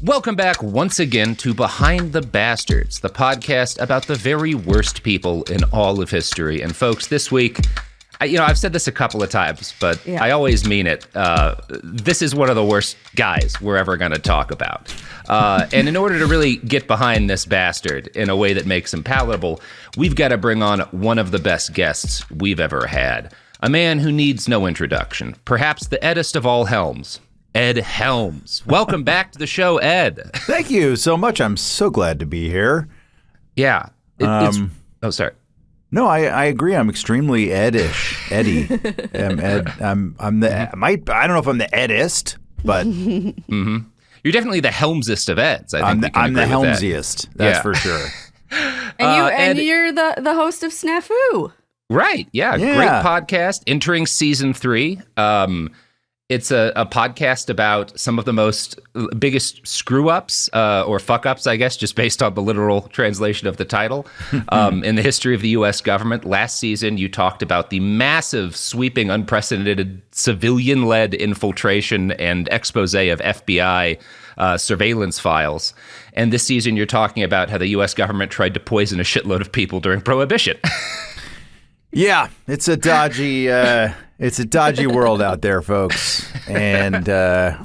Welcome back once again to Behind the Bastards, the podcast about the very worst people in all of history. And folks, this week, I've said this a couple of times, but I always mean it. This is one of the worst guys we're ever going to talk about. And in order to really get behind this bastard in a way that makes him palatable, we've got to bring on one of the best guests we've ever had. A man who needs no introduction, perhaps the Eddest of all Helms. Ed Helms. Welcome back to the show, Ed. Thank you so much. I'm so glad to be here. Yeah. Sorry. No, I agree. I'm extremely Edish. Eddie. Ed. I don't know if I'm the Eddest, but You're definitely the Helmsist of Eds. I'm the Helmsiest. That's for sure. And you're the host of Snafu. Right. Yeah. Great podcast. Entering season 3. It's a podcast about some of the biggest screw-ups or fuck-ups, I guess, just based on the literal translation of the title, in the history of the U.S. government. Last season, you talked about the massive, sweeping, unprecedented civilian-led infiltration and expose of FBI surveillance files. And this season, you're talking about how the U.S. government tried to poison a shitload of people during Prohibition. Yeah, it's a dodgy world out there, folks, and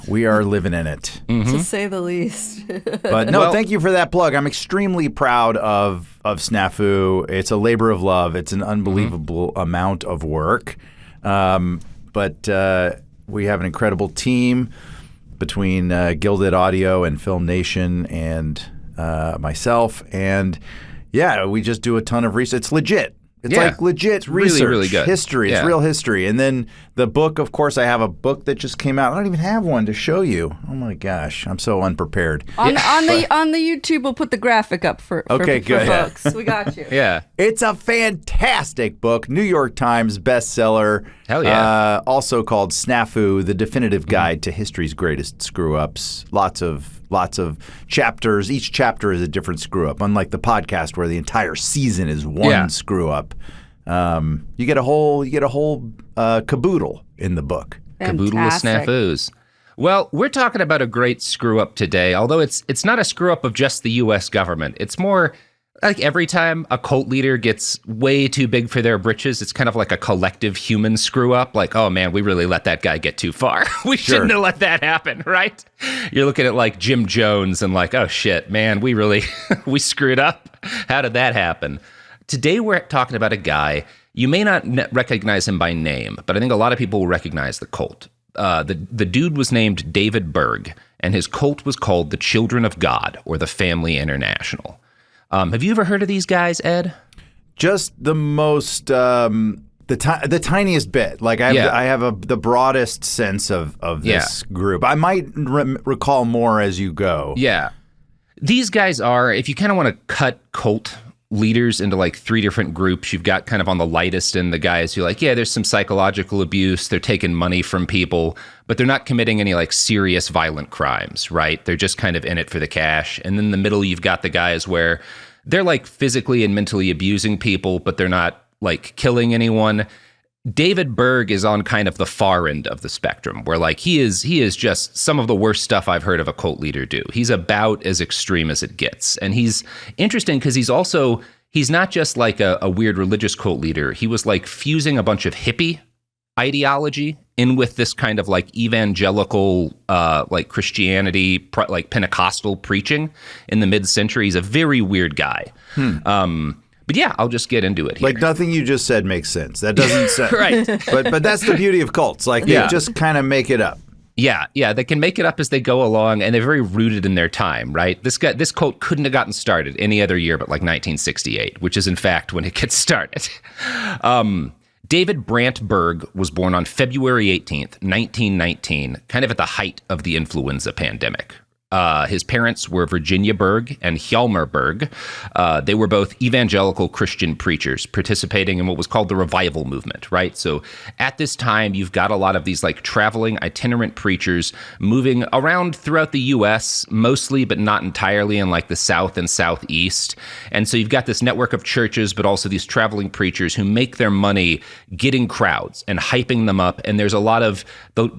we are living in it, to say the least. But no, thank you for that plug. I'm extremely proud of Snafu. It's a labor of love. It's an unbelievable amount of work, but we have an incredible team between Gilded Audio and Film Nation and myself, and we just do a ton of research. It's legit. It's like legit research, really good. History. It's real history. And then the book, of course, I have a book that just came out. I don't even have one to show you. Oh my gosh, I'm so unprepared. On the YouTube, we'll put the graphic up for folks. We got you. Yeah, it's a fantastic book. New York Times bestseller. Hell yeah. Also called Snafu: The Definitive Guide to History's Greatest Screw-Ups. Lots of chapters. Each chapter is a different screw-up. Unlike the podcast, where the entire season is one screw-up. You get a whole caboodle in the book. Fantastic. Caboodle of snafus. Well, we're talking about a great screw-up today, although it's not a screw-up of just the U.S. government. It's more like every time a cult leader gets way too big for their britches, it's kind of like a collective human screw-up. Like, oh man, we really let that guy get too far. We shouldn't have let that happen, right? You're looking at like Jim Jones and like, oh shit, man, we really, we screwed up. How did that happen? Today we're talking about a guy, you may not recognize him by name, but I think a lot of people will recognize the cult. The dude was named David Berg, and his cult was called the Children of God, or the Family International. Have you ever heard of these guys, Ed? Just the most, the tiniest bit. Like I have the broadest sense of this group. I might recall more as you go. Yeah. These guys are, if you kind of want to cut cult leaders into like 3 different groups, you've got kind of on the lightest end the guys who like, there's some psychological abuse, they're taking money from people, but they're not committing any like serious violent crimes, right? They're just kind of in it for the cash. And then in the middle, you've got the guys where they're like physically and mentally abusing people, but they're not like killing anyone. David Berg is on kind of the far end of the spectrum, where like he is just some of the worst stuff I've heard of a cult leader do. He's about as extreme as it gets. And he's interesting because he's not just like a weird religious cult leader. He was like fusing a bunch of hippie ideology in with this kind of like evangelical, like Christianity, like Pentecostal preaching in the mid-century. He's a very weird guy. But yeah, I'll just get into it here. Like nothing you just said makes sense. That doesn't sound right. But that's the beauty of cults. Like they just kind of make it up. Yeah, they can make it up as they go along, and they're very rooted in their time, right? This cult couldn't have gotten started any other year but like 1968, which is in fact when it gets started. David Brant Berg was born on February 18th, 1919, kind of at the height of the influenza pandemic. His parents were Virginia Berg and Hjalmar Berg. They were both evangelical Christian preachers participating in what was called the revival movement, right? So at this time, you've got a lot of these like traveling itinerant preachers moving around throughout the U.S., mostly, but not entirely, in like the South and Southeast. And so you've got this network of churches, but also these traveling preachers who make their money getting crowds and hyping them up. And there's a lot of,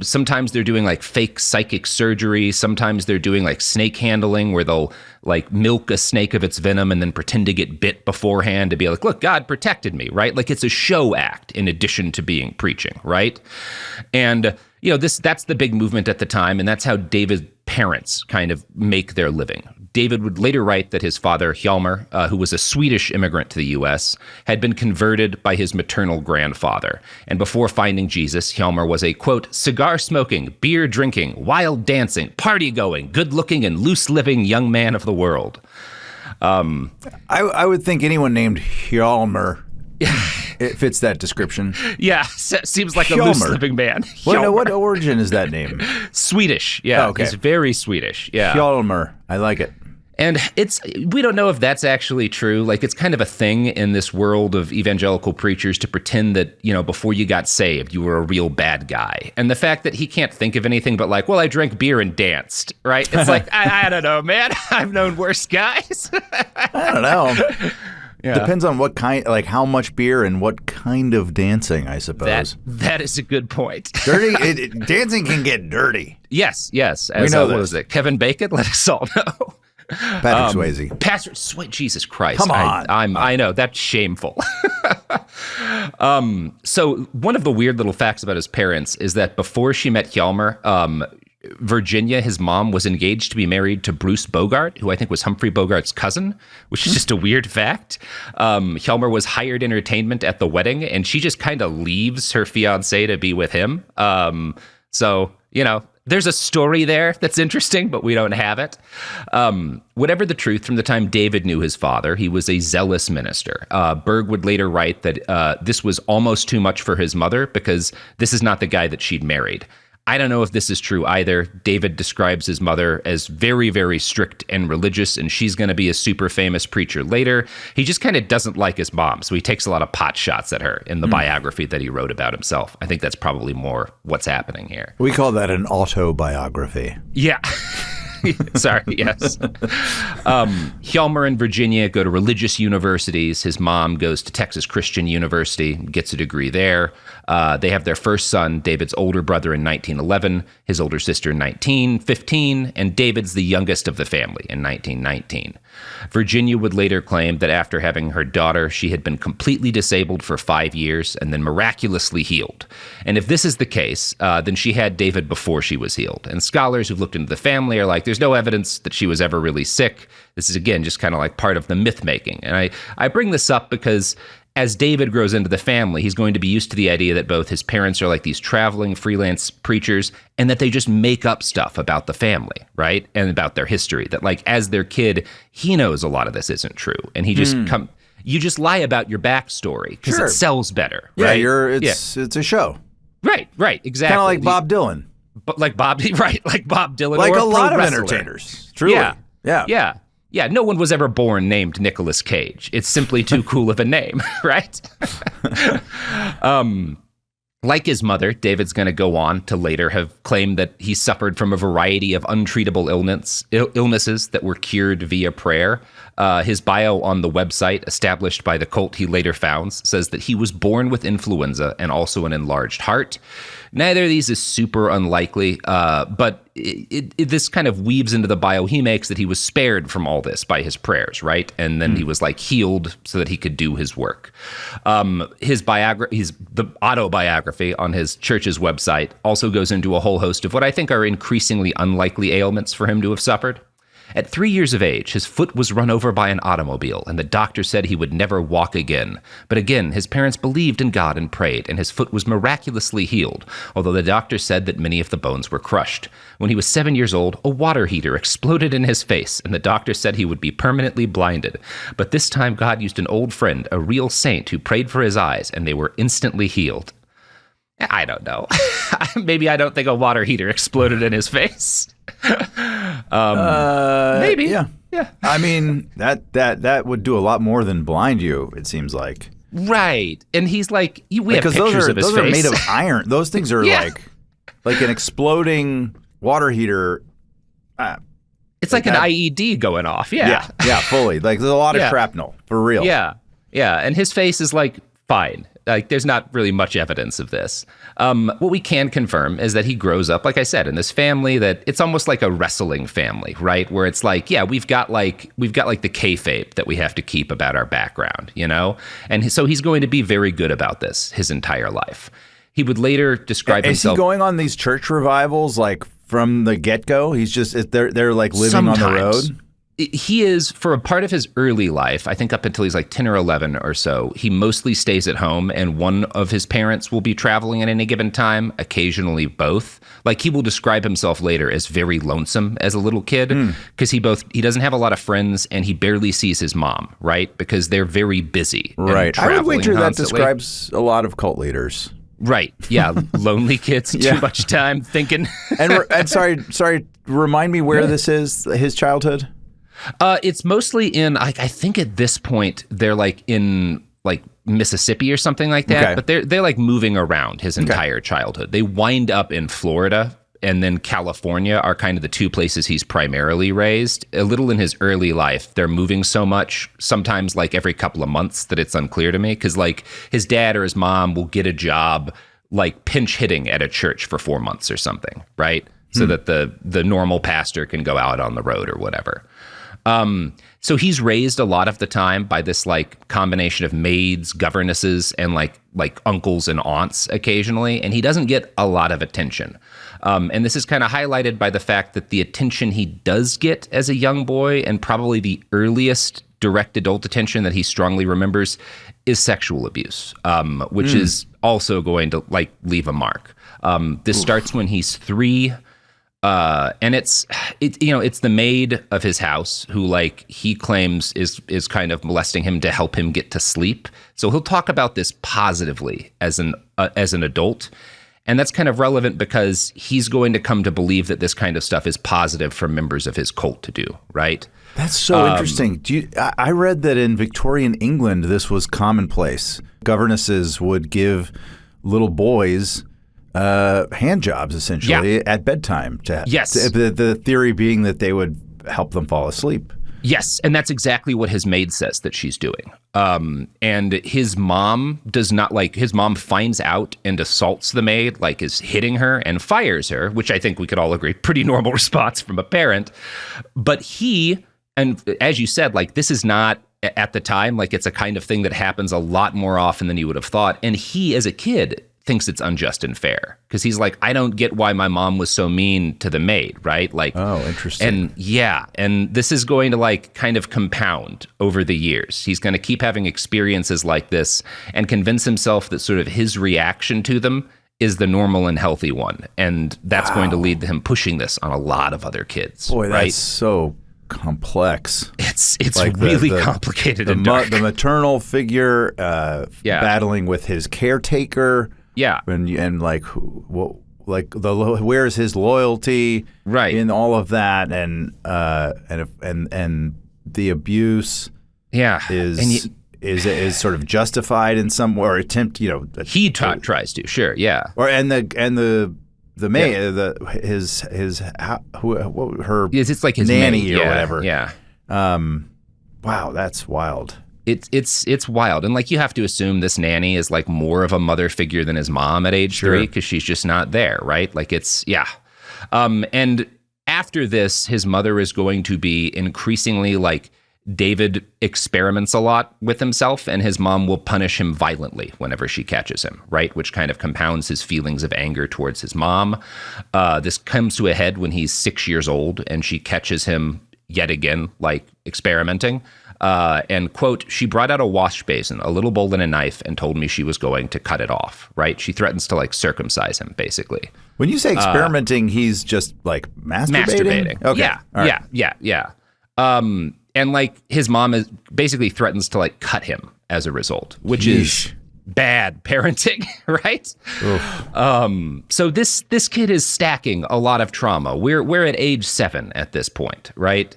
sometimes they're doing like fake psychic surgery. Sometimes they're doing like snake handling, where they'll like milk a snake of its venom and then pretend to get bit beforehand to be like, look, God protected me, right? Like it's a show act in addition to being preaching, right? And that's the big movement at the time, and that's how David's parents kind of make their living. David would later write that his father, Hjalmar, who was a Swedish immigrant to the U.S., had been converted by his maternal grandfather. And before finding Jesus, Hjalmar was a, quote, cigar-smoking, beer-drinking, wild dancing, party-going, good-looking, and loose-living young man of the world. I would think anyone named Hjalmar it fits that description. Yeah, seems like Hjalmar. A loose-living man. What origin is that name? Swedish, yeah. Oh, okay. He's very Swedish, yeah. Hjalmar, I like it. And we don't know if that's actually true. Like, it's kind of a thing in this world of evangelical preachers to pretend that, before you got saved, you were a real bad guy. And the fact that he can't think of anything but like, well, I drank beer and danced, right? It's like, I don't know, man. I've known worse guys. I don't know. Yeah. Depends on what kind, like how much beer and what kind of dancing, I suppose. That is a good point. Dancing can get dirty. Yes. As, we know what was it? Kevin Bacon? Let us all know. Patrick Swayze. Patrick Swayze. Jesus Christ. Come on. I know. That's shameful. So one of the weird little facts about his parents is that before she met Hjalmar, Virginia, his mom, was engaged to be married to Bruce Bogart, who I think was Humphrey Bogart's cousin, which is just a weird fact. Hjalmar was hired entertainment at the wedding, and she just kind of leaves her fiancé to be with him. So, there's a story there that's interesting, but we don't have it. Whatever the truth, from the time David knew his father, he was a zealous minister. Berg would later write that this was almost too much for his mother because this is not the guy that she'd married. I don't know if this is true either. David describes his mother as very, very strict and religious, and she's going to be a super famous preacher later. He just kind of doesn't like his mom, so he takes a lot of pot shots at her in the biography that he wrote about himself. I think that's probably more what's happening here. We call that an autobiography. Yeah. Sorry, yes. Hjalmar and Virginia go to religious universities. His mom goes to Texas Christian University, gets a degree there. They have their first son, David's older brother, in 1911, his older sister in 1915, and David's the youngest of the family in 1919. Virginia would later claim that after having her daughter, she had been completely disabled for 5 years and then miraculously healed. And if this is the case, then she had David before she was healed. And scholars who've looked into the family are like, there's no evidence that she was ever really sick. This is, again, just kind of like part of the myth making. And I bring this up because as David grows into the family, he's going to be used to the idea that both his parents are like these traveling freelance preachers and that they just make up stuff about the family, right? And about their history. That like as their kid, he knows a lot of this isn't true. And he just you just lie about your backstory because it sells better, right? It's a show. Right, exactly. Kind of like Bob Dylan. But like Bob Dylan, like or a lot of wrestler. Entertainers. Truly. Yeah, no one was ever born named Nicolas Cage. It's simply too cool of a name, right? Like his mother, David's going to go on to later have claimed that he suffered from a variety of untreatable illnesses that were cured via prayer. His bio on the website, established by the cult he later founds, says that he was born with influenza and also an enlarged heart. Neither of these is super unlikely, but this kind of weaves into the bio he makes that he was spared from all this by his prayers, right? And then he was like healed so that he could do his work. The autobiography on his church's website also goes into a whole host of what I think are increasingly unlikely ailments for him to have suffered. At 3 years of age, his foot was run over by an automobile, and the doctor said he would never walk again. But again, his parents believed in God and prayed, and his foot was miraculously healed, although the doctor said that many of the bones were crushed. When he was 7 years old, a water heater exploded in his face, and the doctor said he would be permanently blinded. But this time God used an old friend, a real saint, who prayed for his eyes, and they were instantly healed. I don't know. Maybe I don't think a water heater exploded in his face. Maybe. Yeah. I mean, that would do a lot more than blind you, it seems like. Right. And he's like, we have pictures of his face. Those are made of iron. Those things are like an exploding water heater. It's like an IED going off. Yeah, fully. Like there's a lot of shrapnel, for real. Yeah. And his face is like fine. Like, there's not really much evidence of this. What we can confirm is that he grows up, like I said, in this family that it's almost like a wrestling family, right? Where it's like, yeah, we've got like the kayfabe that we have to keep about our background, you know? And so he's going to be very good about this his entire life. He would later describe himself. Is he going on these church revivals like from the get-go? He's just they're like living Sometimes. on the road? He is, for a part of his early life, I think up until he's like 10 or 11 or so, he mostly stays at home, and one of his parents will be traveling at any given time, occasionally both. Like, he will describe himself later as very lonesome as a little kid because he doesn't have a lot of friends, and he barely sees his mom, right? Because they're very busy. Right. I would wager that describes a lot of cult leaders. Right. Yeah. Lonely kids, too much time thinking. and sorry, remind me where this is, his childhood? It's mostly in, I think at this point, they're like in like Mississippi or something like that. Okay. But they're like moving around his entire childhood. They wind up in Florida, and then California are kind of the two places he's primarily raised. A little in his early life, they're moving so much, sometimes like every couple of months, that it's unclear to me. Because like his dad or his mom will get a job like pinch hitting at a church for 4 months or something, right? So that the normal pastor can go out on the road or whatever. So he's raised a lot of the time by this like combination of maids, governesses, and like uncles and aunts occasionally, and he doesn't get a lot of attention. And this is kind of highlighted by the fact that the attention he does get as a young boy, and probably the earliest direct adult attention that he strongly remembers, is sexual abuse, which is also going to like leave a mark. This starts when he's 3. And it's the maid of his house who, like, he claims is kind of molesting him to help him get to sleep. So he'll talk about this positively as an adult. And that's kind of relevant because he's going to come to believe that this kind of stuff is positive for members of his cult to do, right? That's so interesting. I read that in Victorian England, this was commonplace. Governesses would give little boys hand jobs, essentially, at bedtime. The theory being that they would help them fall asleep. Yes, and that's exactly what his maid says that she's doing. And his mom does not, like, his mom finds out and assaults the maid, like is hitting her and fires her, which I think we could all agree, pretty normal response from a parent. But he, and as you said, like, this is not at the time, like, it's a kind of thing that happens a lot more often than you would have thought. And he, as a kid, thinks it's unjust and fair because he's like, I don't get why my mom was so mean to the maid, right? Like, oh, interesting. And this is going to like kind of compound over the years. He's going to keep having experiences like this and convince himself that sort of his reaction to them is the normal and healthy one, and that's going to lead to him pushing this on a lot of other kids. Boy, right? That's so complex. It's like really complicated and dark. The maternal figure battling with his caretaker. Yeah, and like, where's his loyalty? Right, in all of that, and the abuse. Yeah, is sort of justified in some or attempt. He tries to, sure, yeah. Or the maid, her it's like his nanny maid, or whatever. Yeah. Wow, that's wild. It's wild. And like, you have to assume this nanny is like more of a mother figure than his mom at age 3 because she's just not there, right? Like, and after this, his mother is going to be increasingly like, David experiments a lot with himself, and his mom will punish him violently whenever she catches him, right? Which kind of compounds his feelings of anger towards his mom. This comes to a head when he's 6 years old, and she catches him yet again, like, experimenting. And, quote, she brought out a wash basin, a little bowl and a knife, and told me she was going to cut it off, right? She threatens to, like, circumcise him, basically. When you say experimenting, he's just, like, masturbating? Okay. Yeah. And like, his mom basically threatens to like cut him as a result, which is bad parenting, right? So this kid is stacking a lot of trauma. We're at age 7 at this point, right?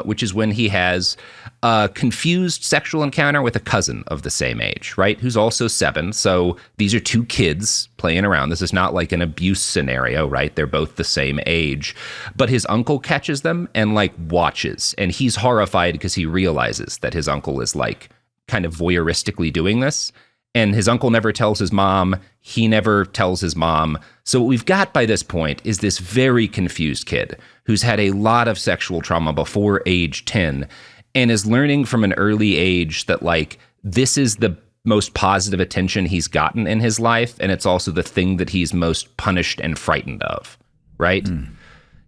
Which is when he has a confused sexual encounter with a cousin of the same age, right? Who's also 7. So these are 2 kids playing around. This is not like an abuse scenario, right? They're both the same age. But his uncle catches them and like watches, and he's horrified because he realizes that his uncle is like kind of voyeuristically doing this. And his uncle never tells his mom. He never tells his mom. So what we've got by this point is this very confused kid who's had a lot of sexual trauma before age 10 and is learning from an early age that, like, this is the most positive attention he's gotten in his life, and it's also the thing that he's most punished and frightened of, right?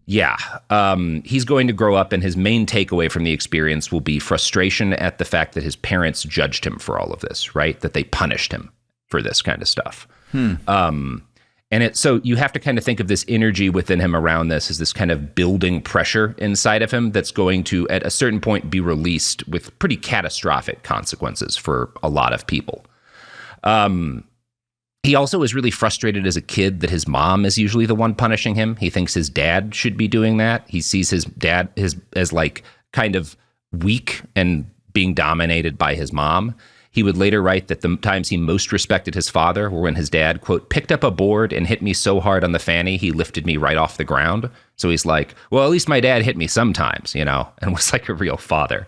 Yeah. He's going to grow up, and his main takeaway from the experience will be frustration at the fact that his parents judged him for all of this, right? That they punished him for this kind of stuff. So you have to kind of think of this energy within him around this as this kind of building pressure inside of him that's going to, at a certain point, be released with pretty catastrophic consequences for a lot of people. He also is really frustrated as a kid that his mom is usually the one punishing him. He thinks his dad should be doing that. He sees his dad as like kind of weak and being dominated by his mom. He would later write that the times he most respected his father were when his dad, quote, picked up a board and hit me so hard on the fanny, he lifted me right off the ground. So he's like, well, at least my dad hit me sometimes, and was like a real father.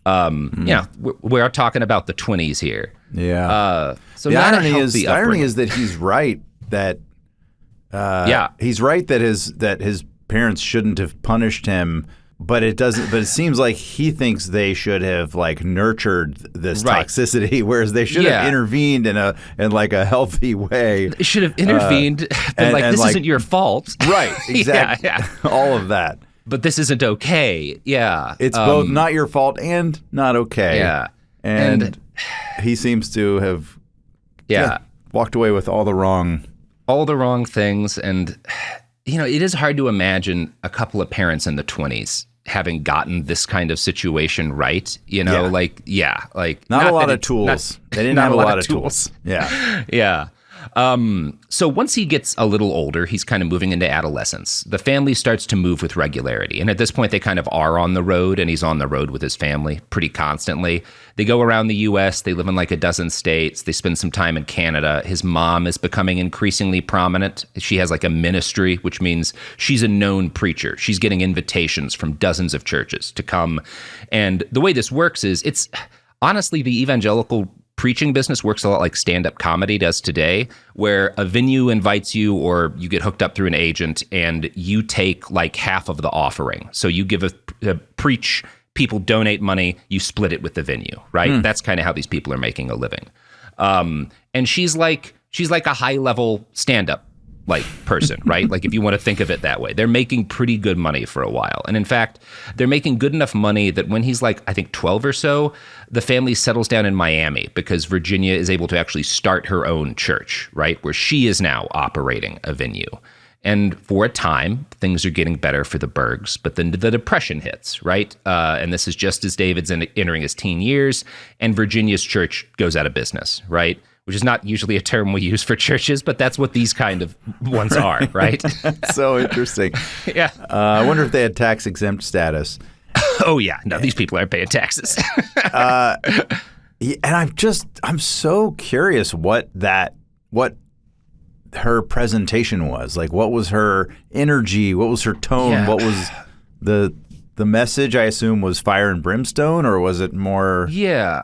We're talking about the 20s here. Yeah. So the not irony is that he's right that he's right that his parents shouldn't have punished him, but it seems like he thinks they should have like nurtured this toxicity, whereas they should have intervened in a healthy way. They should have intervened, been like, this isn't your fault. Right, exactly. All of that. But this isn't okay. Yeah. It's both not your fault and not okay. Yeah. And he seems to have walked away with all the wrong things. And, it is hard to imagine a couple of parents in the 20s having gotten this kind of situation right. Not a lot of tools. They didn't have a lot of tools. Yeah. Yeah. So once he gets a little older, he's kind of moving into adolescence. The family starts to move with regularity. And at this point, they kind of are on the road, and he's on the road with his family pretty constantly. They go around the U.S. They live in like a dozen states. They spend some time in Canada. His mom is becoming increasingly prominent. She has like a ministry, which means she's a known preacher. She's getting invitations from dozens of churches to come. And the way this works is it's honestly the evangelical preaching business works a lot like stand-up comedy does today, where a venue invites you or you get hooked up through an agent and you take like half of the offering. So you give a preach, people donate money, you split it with the venue, right? That's kind of how these people are making a living. And she's like a high-level stand-up like person, right? Like if you want to think of it that way, they're making pretty good money for a while. And in fact, they're making good enough money that when he's like, I think 12 or so, the family settles down in Miami because Virginia is able to actually start her own church, right? Where she is now operating a venue. And for a time, things are getting better for the Bergs, but then the Depression hits, right? And this is just as David's entering his teen years, and Virginia's church goes out of business, right? Which is not usually a term we use for churches, but that's what these kind of ones are, right? So interesting. Yeah. I wonder if they had tax-exempt status. Oh, yeah. No, these people aren't paying taxes. And I'm so curious what her presentation was. Like, what was her energy? What was her tone? Yeah. What was the message? I assume was fire and brimstone, or was it more? Yeah.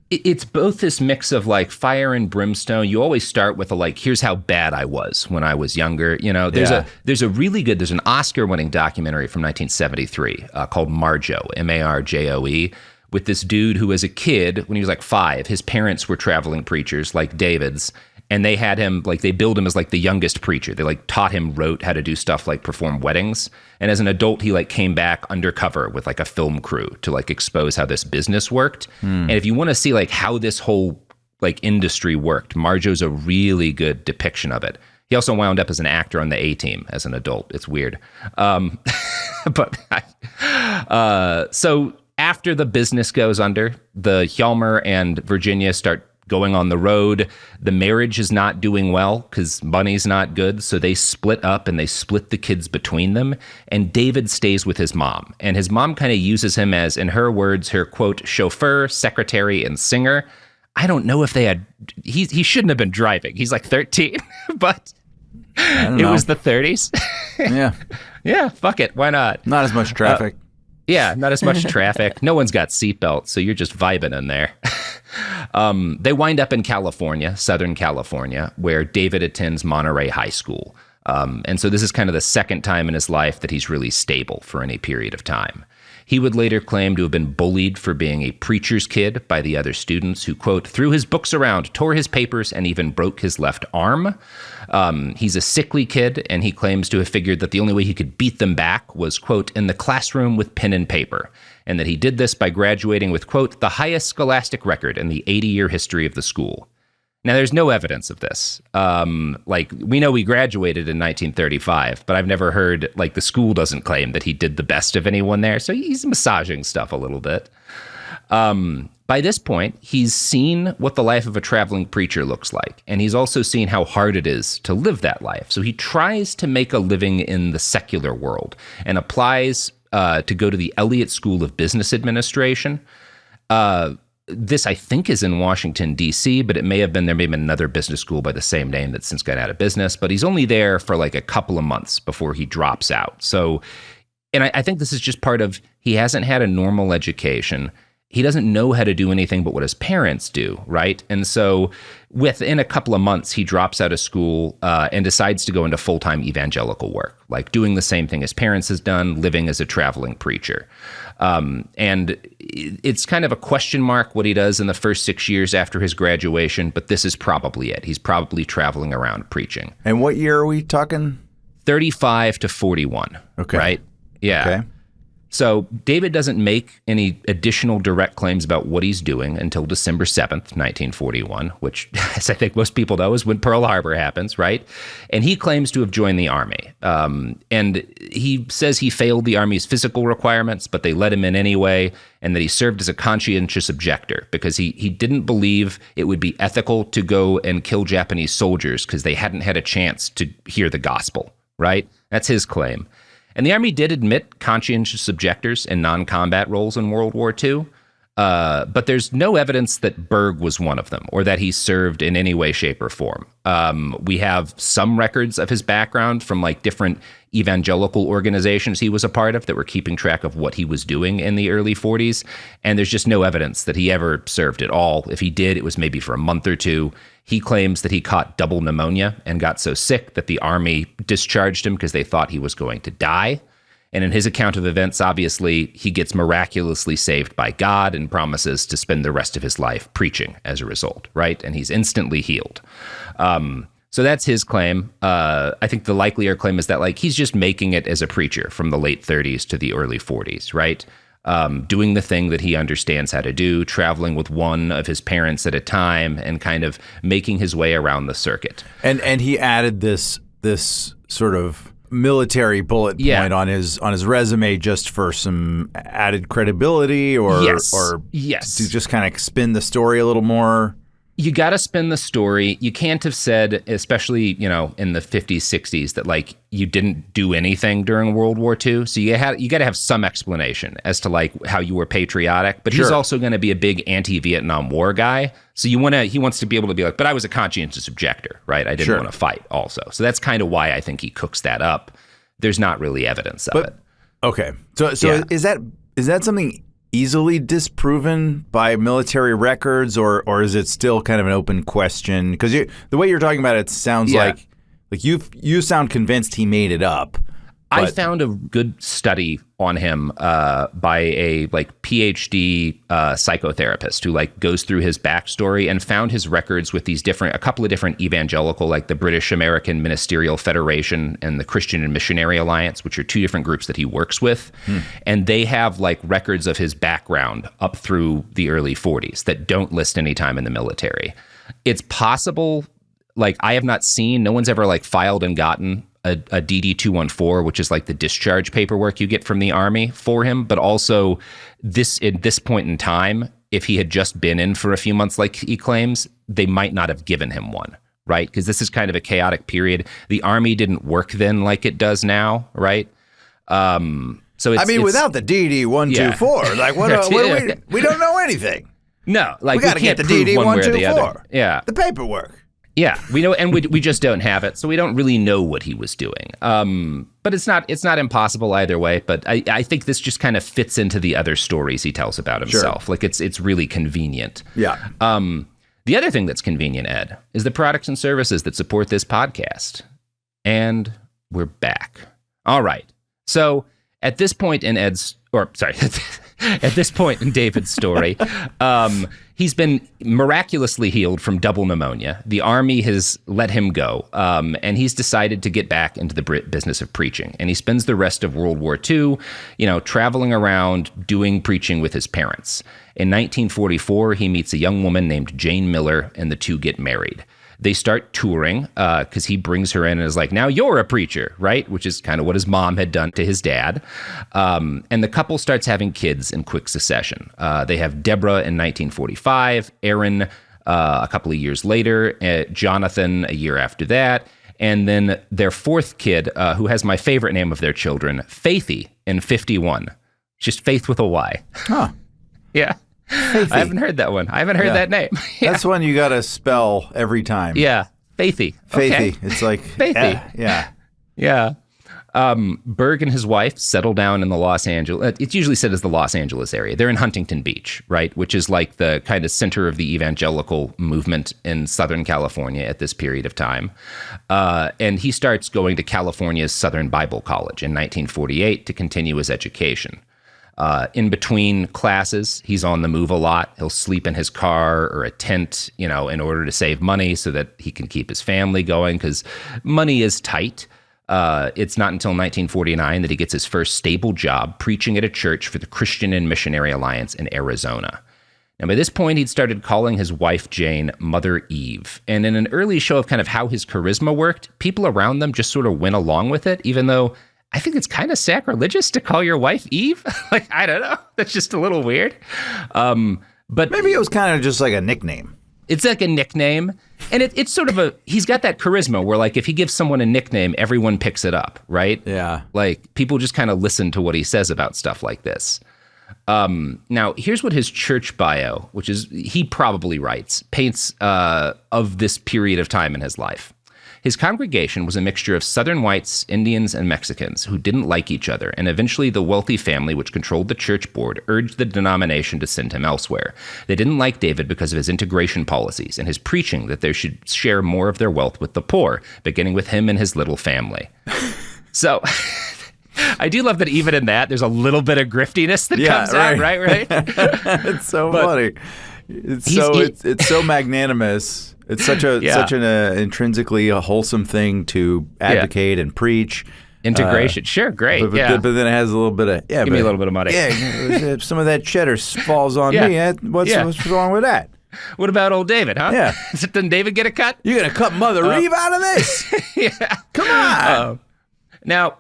It's both this mix of like fire and brimstone. You always start with here's how bad I was when I was younger. There's an Oscar-winning documentary from 1973 called Marjoe, Marjoe, with this dude who as a kid, when he was like 5, his parents were traveling preachers like David's. And they had him, they billed him as the youngest preacher. They taught him how to do stuff like perform weddings. And as an adult, he came back undercover with a film crew to expose how this business worked. And if you want to see how this whole industry worked, Marjoe's a really good depiction of it. He also wound up as an actor on the A-Team as an adult. It's weird. So after the business goes under, the Hjalmar and Virginia start going on the road. The marriage is not doing well because money's not good. So they split up and they split the kids between them. And David stays with his mom. And his mom kind of uses him as, in her words, her quote, chauffeur, secretary, and singer. I don't know if they had, he shouldn't have been driving. He's 13, but it was the 30s. Yeah. Yeah, fuck it. Why not? Not as much traffic. Yeah, not as much traffic. No one's got seatbelts, so you're just vibing in there. They wind up in California, Southern California, where David attends Monterey High School. And so this is kind of the second time in his life that he's really stable for any period of time. He would later claim to have been bullied for being a preacher's kid by the other students who, quote, threw his books around, tore his papers, and even broke his left arm. He's a sickly kid, and he claims to have figured that the only way he could beat them back was, quote, in the classroom with pen and paper, and that he did this by graduating with, quote, the highest scholastic record in the 80-year history of the school. Now, there's no evidence of this. We know he graduated in 1935, but I've never heard, the school doesn't claim that he did the best of anyone there. So he's massaging stuff a little bit. By this point, he's seen what the life of a traveling preacher looks like, and he's also seen how hard it is to live that life. So he tries to make a living in the secular world and applies to go to the Elliott School of Business Administration. This, I think, is in Washington, D.C., but there may have been another business school by the same name that's since got out of business. But he's only there for a couple of months before he drops out. So, and I think this is just part of, he hasn't had a normal education. He doesn't know how to do anything but what his parents do, right? And so within a couple of months, he drops out of school and decides to go into full-time evangelical work, doing the same thing his parents has done, living as a traveling preacher. And it's kind of a question mark what he does in the first 6 years after his graduation, but this is probably it. He's probably traveling around preaching. And what year are we talking? 35 to 41. Okay. Right? Yeah. Okay. So David doesn't make any additional direct claims about what he's doing until December 7th, 1941, which, as I think most people know, is when Pearl Harbor happens, right? And he claims to have joined the Army. And he says he failed the Army's physical requirements, but they let him in anyway, and that he served as a conscientious objector because he didn't believe it would be ethical to go and kill Japanese soldiers because they hadn't had a chance to hear the gospel, right? That's his claim. And the Army did admit conscientious objectors in non-combat roles in World War II, but there's no evidence that Berg was one of them or that he served in any way, shape, or form. We have some records of his background from different evangelical organizations he was a part of that were keeping track of what he was doing in the early 40s, and there's just no evidence that he ever served at all. If he did, it was maybe for a month or two. He claims that he caught double pneumonia and got so sick that the Army discharged him because they thought he was going to die. And in his account of events, obviously, he gets miraculously saved by God and promises to spend the rest of his life preaching as a result, right? And he's instantly healed. So that's his claim. I think the likelier claim is that he's just making it as a preacher from the late 30s to the early 40s, right? Doing the thing that he understands how to do, traveling with one of his parents at a time, and kind of making his way around the circuit. And he added this sort of military bullet point on his resume just for some added credibility, or to just kind of spin the story a little more. You got to spin the story. You can't have said, especially, in the 50s, 60s, that you didn't do anything during World War II. So you got to have some explanation as to how you were patriotic. But he's also going to be a big anti-Vietnam War guy. So he wants to be able to be but I was a conscientious objector, right? I didn't want to fight also. So that's kind of why I think he cooks that up. There's not really evidence of it. Okay. So is that something easily disproven by military records, or is it still kind of an open question? Because the way you're talking about it sounds like you sound convinced he made it up. I found a good study on him by a PhD psychotherapist who goes through his backstory and found his records with a couple of different evangelical, the British American Ministerial Federation and the Christian and Missionary Alliance, which are two different groups that he works with. And they have records of his background up through the early 40s that don't list any time in the military. It's possible, I have not seen, no one's ever filed and gotten a DD-214, which is the discharge paperwork you get from the Army for him, but also at this point in time, if he had just been in for a few months like he claims, they might not have given him one, right? Because this is kind of a chaotic period. The Army didn't work then like it does now, right? So it's, without the DD-124, we don't know anything. No, we got to get the DD-124. Yeah, the paperwork. Yeah, we know, and we just don't have it, so we don't really know what he was doing. But it's not impossible either way. But I think this just kind of fits into the other stories he tells about himself. Sure. Like it's really convenient. Yeah. The other thing that's convenient, Ed, is the products and services that support this podcast. And we're back. All right. So at this point in at this point in David's story, he's been miraculously healed from double pneumonia. The army has let him go, and he's decided to get back into the business of preaching. And he spends the rest of World War II, traveling around doing preaching with his parents. In 1944, he meets a young woman named Jane Miller, and the two get married. They start touring because he brings her in and is like, now you're a preacher, right? Which is kind of what his mom had done to his dad. And the couple starts having kids in quick succession. They have Deborah in 1945, Aaron a couple of years later, Jonathan a year after that, and then their fourth kid, who has my favorite name of their children, Faithy, in 51. Just Faith with a Y. Huh. Yeah. Faithy. I haven't heard that one. I haven't heard that name. Yeah. That's one you got to spell every time. Yeah. Faithy. Faithy. Okay. It's like... Faithy. Yeah. Yeah. Berg and his wife settle down in the Los Angeles... It's usually said as the Los Angeles area. They're in Huntington Beach, right? Which is like the kind of center of the evangelical movement in Southern California at this period of time. And he starts going to California's Southern Bible College in 1948 to continue his education. In between classes, he's on the move a lot. He'll sleep in his car or a tent, in order to save money so that he can keep his family going because money is tight. It's not until 1949 that he gets his first stable job preaching at a church for the Christian and Missionary Alliance in Arizona. Now, by this point, he'd started calling his wife, Jane, Mother Eve. And in an early show of kind of how his charisma worked, people around them just sort of went along with it, even though I think it's kind of sacrilegious to call your wife Eve. Like, I don't know. That's just a little weird. But maybe it was kind of just like a nickname. It's like a nickname. And it's sort of he's got that charisma where, like, if he gives someone a nickname, everyone picks it up, right? Yeah. Like, people just kind of listen to what he says about stuff like this. Now, here's what his church bio, which is he probably writes, paints of this period of time in his life. His congregation was a mixture of Southern whites, Indians, and Mexicans who didn't like each other, and eventually the wealthy family which controlled the church board urged the denomination to send him elsewhere. They didn't like David because of his integration policies and his preaching that they should share more of their wealth with the poor, beginning with him and his little family. So... I do love that even in that, there's a little bit of griftiness that comes out, right? It's so funny. It's so magnanimous. It's such an intrinsically a wholesome thing to advocate and preach. Integration, sure, great. But then it has a little bit of give me a little bit of money. Yeah, if some of that cheddar falls on me. What's wrong with that? What about old David, huh? Yeah. Didn't David get a cut? You're gonna cut Mother Eve out of this? Yeah. Come on. Now,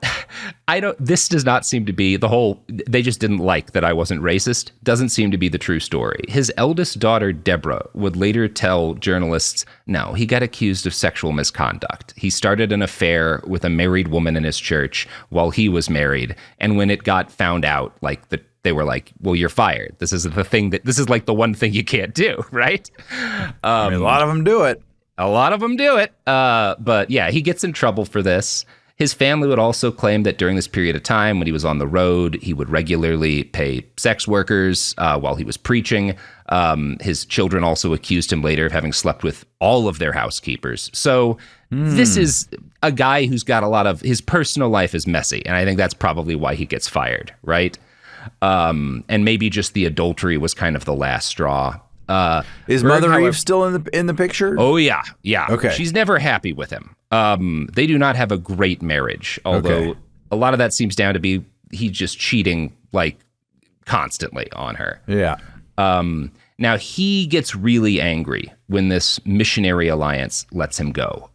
this does not seem to be they just didn't like that I wasn't racist, doesn't seem to be the true story. His eldest daughter, Deborah, would later tell journalists, no, he got accused of sexual misconduct. He started an affair with a married woman in his church while he was married. And when it got found out, they were like, well, you're fired. This is like the one thing you can't do, right? A lot of them do it. But yeah, he gets in trouble for this. His family would also claim that during this period of time when he was on the road, he would regularly pay sex workers while he was preaching. His children also accused him later of having slept with all of their housekeepers. So this is a guy who's got a lot of his personal life is messy. And I think that's probably why he gets fired, right? And maybe just the adultery was kind of the last straw. Is Mother Eve still in the picture? Oh, yeah. Okay. She's never happy with him. They do not have a great marriage, although a lot of that seems down to be he's just cheating like constantly on her. Yeah. Now, he gets really angry when this missionary alliance lets him go.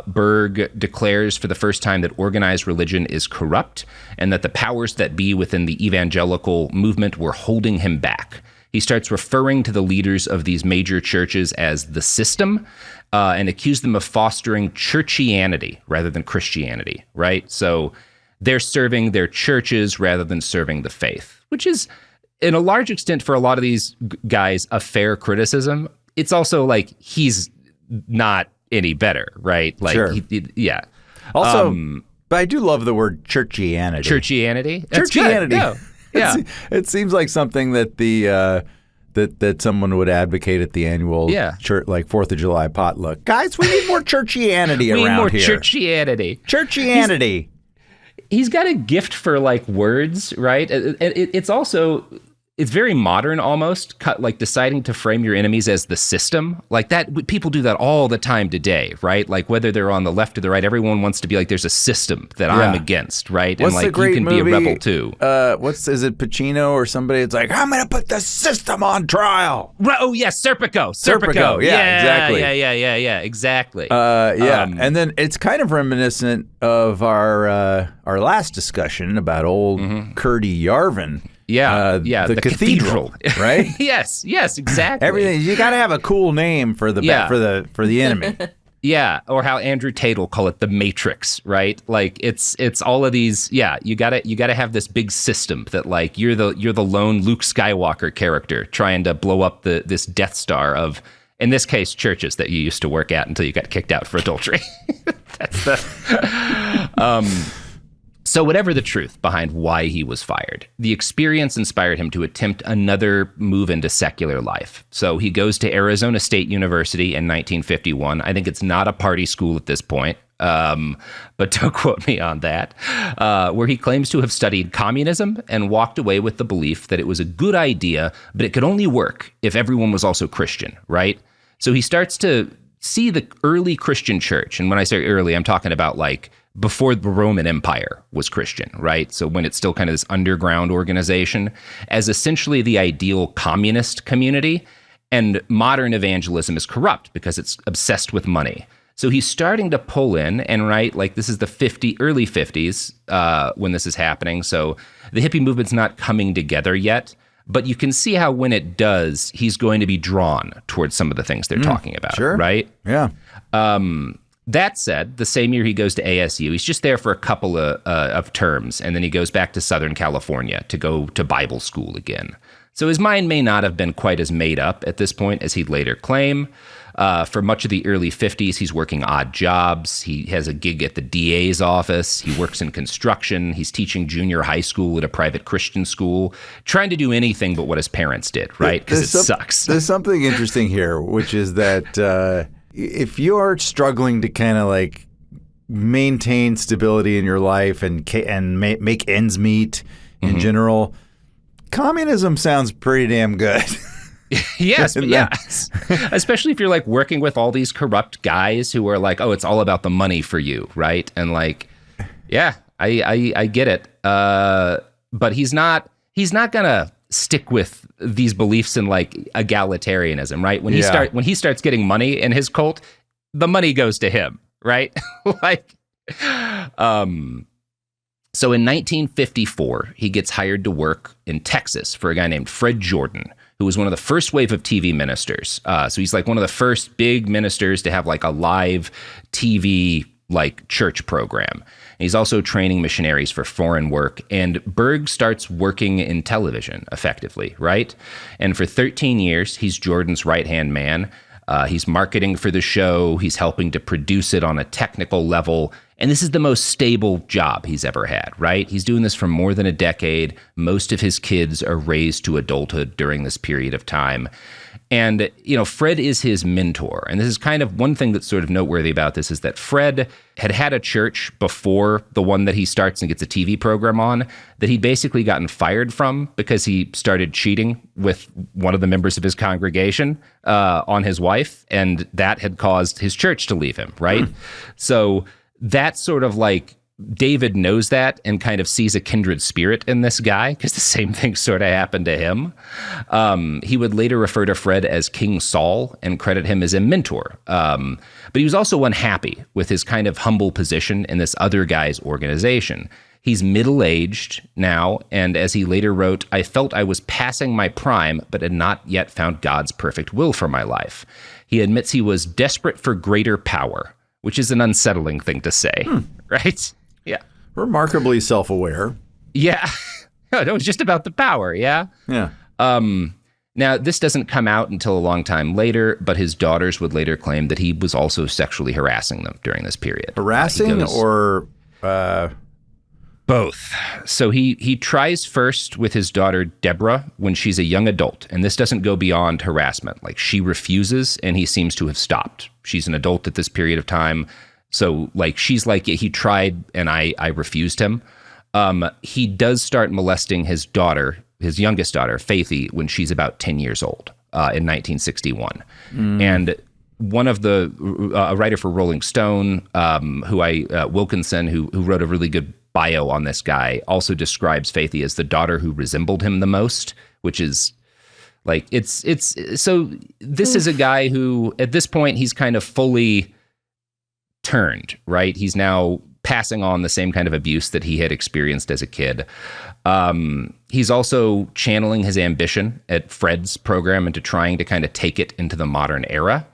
Berg declares for the first time that organized religion is corrupt and that the powers that be within the evangelical movement were holding him back. He starts referring to the leaders of these major churches as the system and accuse them of fostering churchianity rather than Christianity, right? So they're serving their churches rather than serving the faith, which is, in a large extent for a lot of these guys, a fair criticism. It's also like he's not any better, right? Like, sure. Yeah. Also, but I do love the word churchianity. Churchianity? That's churchianity. Good. Yeah. It seems like something that that someone would advocate at the annual church, like 4th of July potluck. Guys, we need more churchianity around here. We need more churchianity. Churchianity. He's got a gift for like words, right? It's also... It's very modern almost, like deciding to frame your enemies as the system. Like that, people do that all the time today, right? Like whether they're on the left or the right, everyone wants to be like, there's a system that I'm against, right? What's and like the great you can movie, be a rebel too. Is it Pacino or somebody? It's like, I'm going to put the system on trial. Oh yeah, Serpico. Yeah, exactly. Yeah, exactly. And then it's kind of reminiscent of our last discussion about old Curdy Yarvin. The cathedral, right? yes, exactly. Everything, you got to have a cool name for the for the enemy. Yeah, or how Andrew Tate will call it the Matrix, right? Like it's all of these. Yeah, you gotta have this big system that like you're the lone Luke Skywalker character trying to blow up this Death Star of, in this case, churches that you used to work at until you got kicked out for adultery. That's the. So whatever the truth behind why he was fired, the experience inspired him to attempt another move into secular life. So he goes to Arizona State University in 1951. I think it's not a party school at this point, but don't quote me on that, where he claims to have studied communism and walked away with the belief that it was a good idea, but it could only work if everyone was also Christian, right? So he starts to see the early Christian church. And when I say early, I'm talking about like before the Roman Empire was Christian, right? So when it's still kind of this underground organization, as essentially the ideal communist community. And modern evangelism is corrupt because it's obsessed with money. So he's starting to pull in, and right, like this is the early 50s when this is happening. So the hippie movement's not coming together yet, but you can see how when it does, he's going to be drawn towards some of the things they're talking about, right? Yeah. That said, the same year he goes to ASU, he's just there for a couple of terms, and then he goes back to Southern California to go to Bible school again. So his mind may not have been quite as made up at this point as he'd later claim. For much of the early 50s, he's working odd jobs. He has a gig at the DA's office. He works in construction. He's teaching junior high school at a private Christian school, trying to do anything but what his parents did, right? Because it sucks. There's something interesting here, which is that if you are struggling to kind of like maintain stability in your life and make ends meet in general, communism sounds pretty damn good. Yes, especially if you're like working with all these corrupt guys who are like, oh, it's all about the money for you, right? And like, yeah, I get it. But he's not gonna stick with these beliefs in like egalitarianism, right? When he starts getting money in his cult, the money goes to him, right? Like, so in 1954, he gets hired to work in Texas for a guy named Fred Jordan, who was one of the first wave of TV ministers. So he's like one of the first big ministers to have like a live TV like church program. And he's also training missionaries for foreign work. And Berg starts working in television effectively, right? And for 13 years, he's Jordan's right-hand man. He's marketing for the show. He's helping to produce it on a technical level. And this is the most stable job he's ever had, right? He's doing this for more than a decade. Most of his kids are raised to adulthood during this period of time. And, you know, Fred is his mentor. And this is kind of one thing that's sort of noteworthy about this is that Fred had a church before the one that he starts and gets a TV program on that he'd basically gotten fired from because he started cheating with one of the members of his congregation on his wife. And that had caused his church to leave him, right? So that's sort of like David knows that and kind of sees a kindred spirit in this guy because the same thing sort of happened to him. He would later refer to Fred as King Saul and credit him as a mentor. But he was also unhappy with his kind of humble position in this other guy's organization. He's middle-aged now, and as he later wrote, I felt I was passing my prime, but had not yet found God's perfect will for my life. He admits he was desperate for greater power, which is an unsettling thing to say, right? Yeah. Remarkably self-aware. Yeah. No, it was just about the power, yeah? Yeah. Now, this doesn't come out until a long time later, but his daughters would later claim that he was also sexually harassing them during this period. Harassing or... Both. So he tries first with his daughter, Deborah, when she's a young adult. And this doesn't go beyond harassment. Like, she refuses, and he seems to have stopped. She's an adult at this period of time. So, like, she's like, he tried, and I refused him. He does start molesting his daughter, his youngest daughter, Faithy, when she's about 10 years old in 1961. And one of a writer for Rolling Stone, Wilkinson, who wrote a really good bio on this guy, also describes Faithy as the daughter who resembled him the most, which is like, so this is a guy who, at this point, he's kind of fully turned, right? He's now passing on the same kind of abuse that he had experienced as a kid. He's also channeling his ambition at Fred's program into trying to kind of take it into the modern era.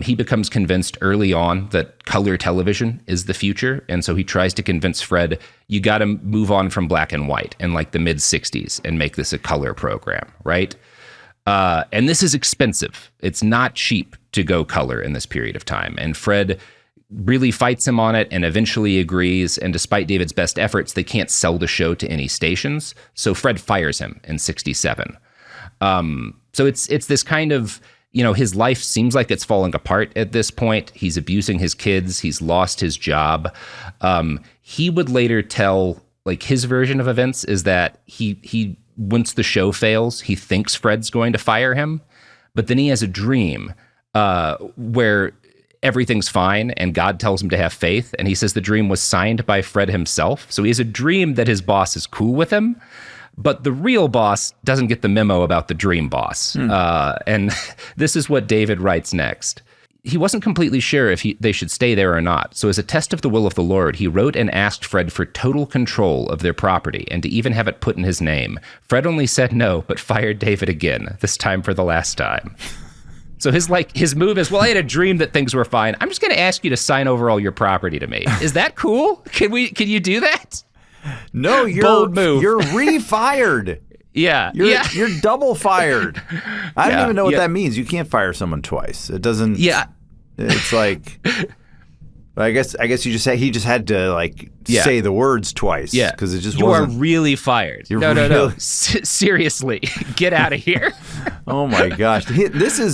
He becomes convinced early on that color television is the future. And so he tries to convince Fred, you got to move on from black and white in like the mid 60s and make this a color program, right? And this is expensive. It's not cheap to go color in this period of time. And Fred really fights him on it and eventually agrees. And despite David's best efforts, they can't sell the show to any stations. So Fred fires him in 67. So it's this kind of, his life seems like it's falling apart at this point. He's abusing his kids. He's lost his job. He would later tell, like, his version of events is that he once the show fails, he thinks Fred's going to fire him, but then he has a dream where everything's fine and God tells him to have faith. And he says the dream was signed by Fred himself. So he has a dream that his boss is cool with him. But the real boss doesn't get the memo about the dream boss. And this is what David writes next. He wasn't completely sure if they should stay there or not. So as a test of the will of the Lord, he wrote and asked Fred for total control of their property and to even have it put in his name. Fred only said no, but fired David again, this time for the last time. So his move is, well, I had a dream that things were fine. I'm just going to ask you to sign over all your property to me. Is that cool? Can you do that? No, bold move. You're refired. You're double fired. I don't even know what that means. You can't fire someone twice. It doesn't. Yeah. It's like, I guess he just had to say the words twice. Yeah. Because it just wasn't. You are really fired. No. Seriously, get out of here. Oh my gosh. This is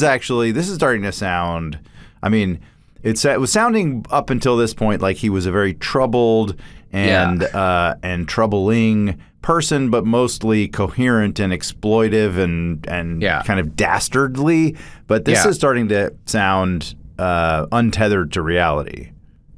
starting to sound. I mean, it was sounding up until this point like he was a very troubled and troubling person, but mostly coherent and exploitive and kind of dastardly. But this is starting to sound untethered to reality.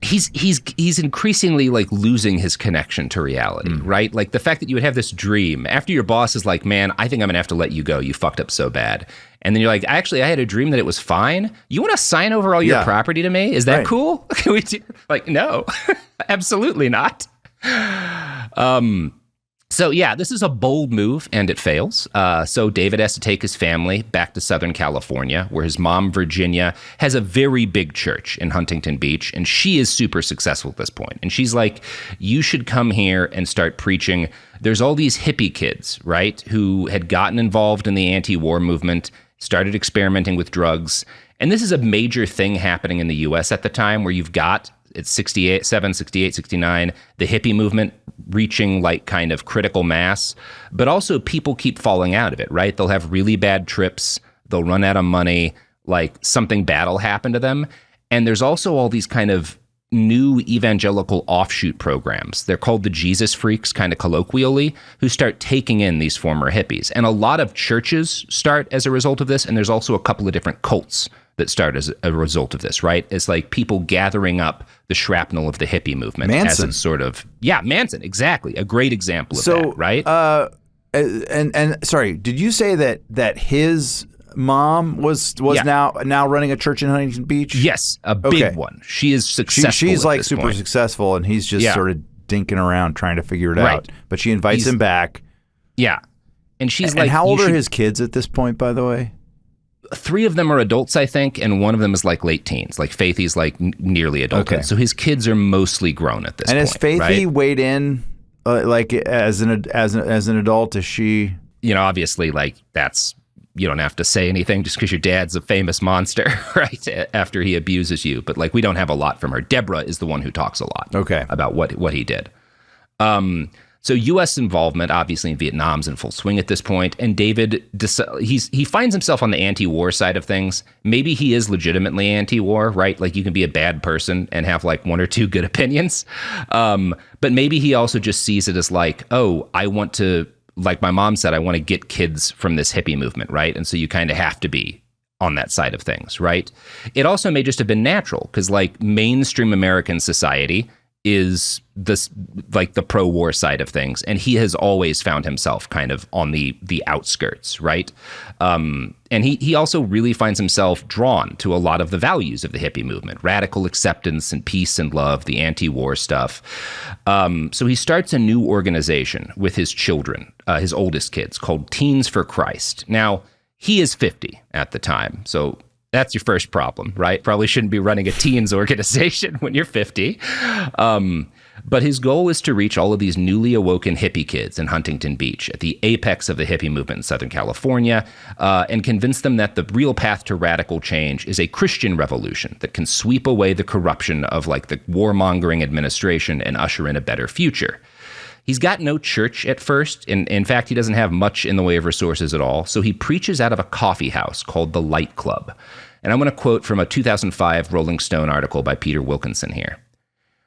He's increasingly losing his connection to reality, right? Like the fact that you would have this dream after your boss is like, man, I think I'm gonna have to let you go. You fucked up so bad. And then you're like, actually, I had a dream that it was fine. You want to sign over all your property to me? Is that cool? Can we do? No, absolutely not. So this is a bold move, and it fails. So David has to take his family back to Southern California, where his mom, Virginia, has a very big church in Huntington Beach, and she is super successful at this point. And she's like, you should come here and start preaching. There's all these hippie kids, right, who had gotten involved in the anti-war movement, started experimenting with drugs. And this is a major thing happening in the U.S. at the time, where you've got, it's 68, 69, the hippie movement reaching kind of critical mass, but also people keep falling out of it, right? They'll have really bad trips, they'll run out of money, something bad will happen to them. And there's also all these kind of new evangelical offshoot programs. They're called the Jesus Freaks, kind of colloquially, who start taking in these former hippies. And a lot of churches start as a result of this, and there's also a couple of different cults that start as a result of this, right? It's like people gathering up the shrapnel of the hippie movement. Manson. As a sort of, Manson, exactly. A great example of that, right? And sorry, did you say that his mom was now running a church in Huntington Beach? Yes, a big one. She is successful. She's super successful, and he's just sort of dinking around trying to figure it out. But she invites him back. Yeah. And she's and how old are his kids at this point, by the way? 3 of them are adults, I think, and one of them is late teens. Faithy's nearly adulthood. Okay. So his kids are mostly grown at this point. And has Faithy weighed in as an adult? Is she? Obviously, that's you don't have to say anything just because your dad's a famous monster, right? After he abuses you. But like, we don't have a lot from her. Deborah is the one who talks a lot about what he did. So U.S. involvement, obviously, in Vietnam's in full swing at this point, and David, he finds himself on the anti-war side of things. Maybe he is legitimately anti-war, right? Like, you can be a bad person and have like one or two good opinions, but maybe he also just sees it as like, oh, I want to, like my mom said, I want to get kids from this hippie movement, right? And so you kind of have to be on that side of things, right? It also may just have been natural, because like mainstream American society is this like the pro-war side of things, and he has always found himself kind of on the outskirts, right? And he also really finds himself drawn to a lot of the values of the hippie movement: radical acceptance and peace and love, the anti-war stuff. So he starts a new organization with his children, his oldest kids, called Teens for Christ. Now, he is 50 at the time, so that's your first problem, right? Probably shouldn't be running a teens organization when you're 50. But his goal is to reach all of these newly awoken hippie kids in Huntington Beach, at the apex of the hippie movement in Southern California, and convince them that the real path to radical change is a Christian revolution that can sweep away the corruption of like the warmongering administration and usher in a better future. He's got no church at first. In fact, he doesn't have much in the way of resources at all. So he preaches out of a coffee house called the Light Club. And I'm going to quote from a 2005 Rolling Stone article by Peter Wilkinson here.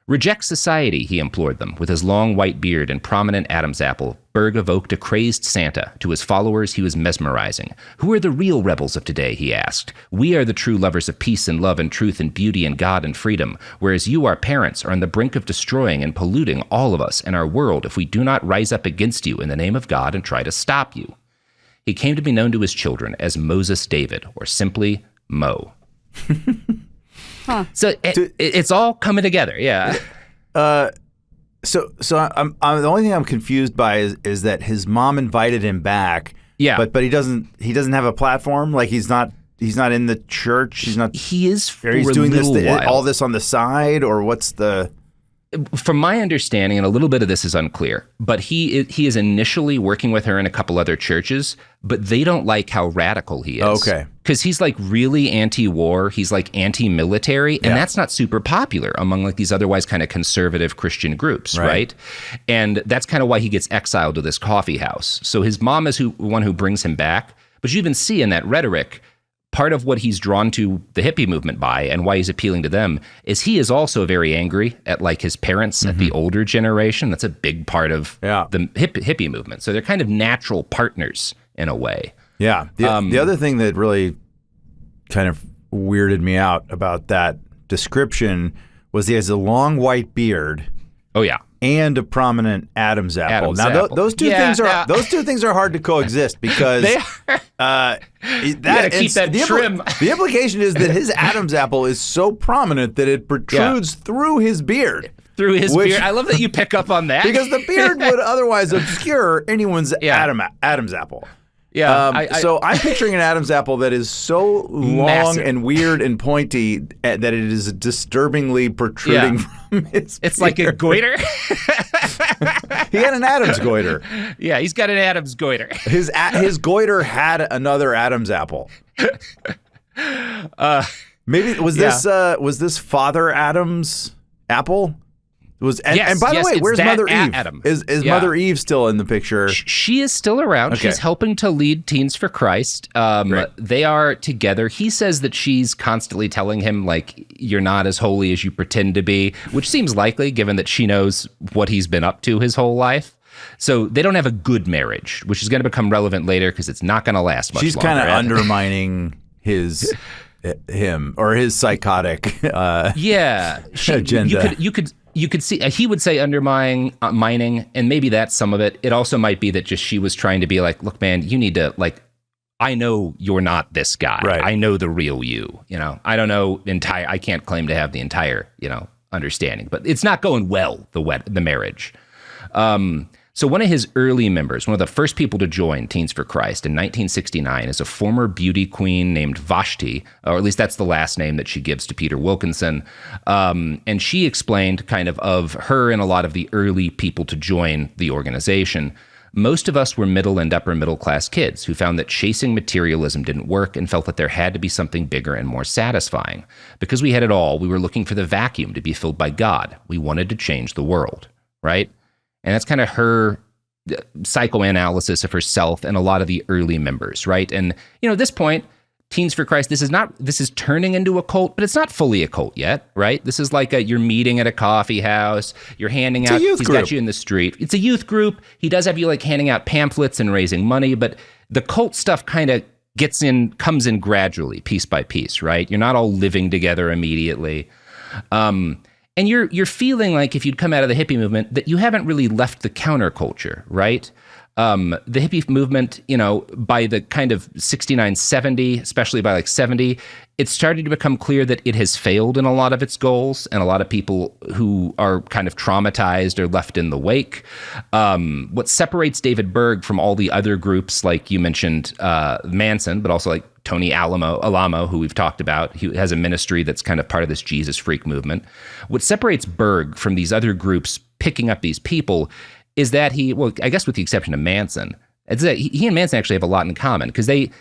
"Reject society," he implored them. With his long white beard and prominent Adam's apple, Berg evoked a crazed Santa. To his followers, he was mesmerizing. "Who are the real rebels of today?" he asked. "We are the true lovers of peace and love and truth and beauty and God and freedom, whereas you, our parents, are on the brink of destroying and polluting all of us and our world if we do not rise up against you in the name of God and try to stop you." He came to be known to his children as Moses David, or simply Mo. So it's all coming together, yeah. So I'm the only thing I'm confused by is that his mom invited him back. Yeah, but he doesn't have a platform. Like he's not in the church. He is. He's doing all this on the side, or what's the? From my understanding, and a little bit of this is unclear, but he is initially working with her in a couple other churches, but they don't like how radical he is. Okay. Because he's like really anti-war, he's like anti-military, and that's not super popular among like these otherwise kind of conservative Christian groups, right? And that's kind of why he gets exiled to this coffee house. So his mom is the one who brings him back, but you even see in that rhetoric, part of what he's drawn to the hippie movement by and why he's appealing to them is he is also very angry at like his parents, at the older generation. That's a big part of the hippie movement. So they're kind of natural partners in a way. Yeah. The other thing that really kind of weirded me out about that description was he has a long white beard. Oh, yeah. And a prominent Adam's apple. Those two things are hard to coexist because they are. Keep that trim. The implication is that his Adam's apple is so prominent that it protrudes through his beard. Through his beard. I love that you pick up on that. Because the beard would otherwise obscure anyone's Adam's apple. Yeah. So I'm picturing an Adam's apple that is so long massive and weird and pointy that it is disturbingly protruding from his beard. It's like a goiter. He had an Adam's goiter. Yeah, he's got an Adam's goiter. His goiter had another Adam's apple. Maybe was this Father Adam's apple? And by the way, where's Mother Eve? Adam. Is Mother Eve still in the picture? She is still around. Okay. She's helping to lead Teens for Christ. They are together. He says that she's constantly telling him, like, you're not as holy as you pretend to be, which seems likely given that she knows what he's been up to his whole life. So they don't have a good marriage, which is going to become relevant later because it's not going to last much longer. She's kind of undermining his psychotic agenda. You could see he would say undermining, and maybe that's some of it. It also might be that just she was trying to be like, look, man, you need to like. I know you're not this guy. Right. I know the real you. You know, I don't know I can't claim to have the entire understanding, but it's not going well. The marriage. So one of his early members, one of the first people to join Teens for Christ in 1969 is a former beauty queen named Vashti, or at least that's the last name that she gives to Peter Wilkinson. And she explained kind of her and a lot of the early people to join the organization. Most of us were middle and upper middle class kids who found that chasing materialism didn't work and felt that there had to be something bigger and more satisfying. Because we had it all, we were looking for the vacuum to be filled by God. We wanted to change the world, right? And that's kind of her psychoanalysis of herself and a lot of the early members, right? And, at this point, Teens for Christ, this is turning into a cult, but it's not fully a cult yet, right? This is like you're meeting at a coffee house, you're handing out, he's got you in the street. It's a youth group. He does have you like handing out pamphlets and raising money, but the cult stuff kind of comes in gradually, piece by piece, right? You're not all living together immediately. And you're feeling like if you'd come out of the hippie movement that you haven't really left the counterculture, right? The hippie movement, by the kind of 69, 70, especially by like 70, it started to become clear that it has failed in a lot of its goals, and a lot of people who are kind of traumatized are left in the wake. What separates David Berg from all the other groups, like you mentioned, Manson, but also like Tony Alamo, who we've talked about, he has a ministry that's kind of part of this Jesus freak movement. What separates Berg from these other groups picking up these people is that I guess with the exception of Manson, it's that he and Manson actually have a lot in common, because they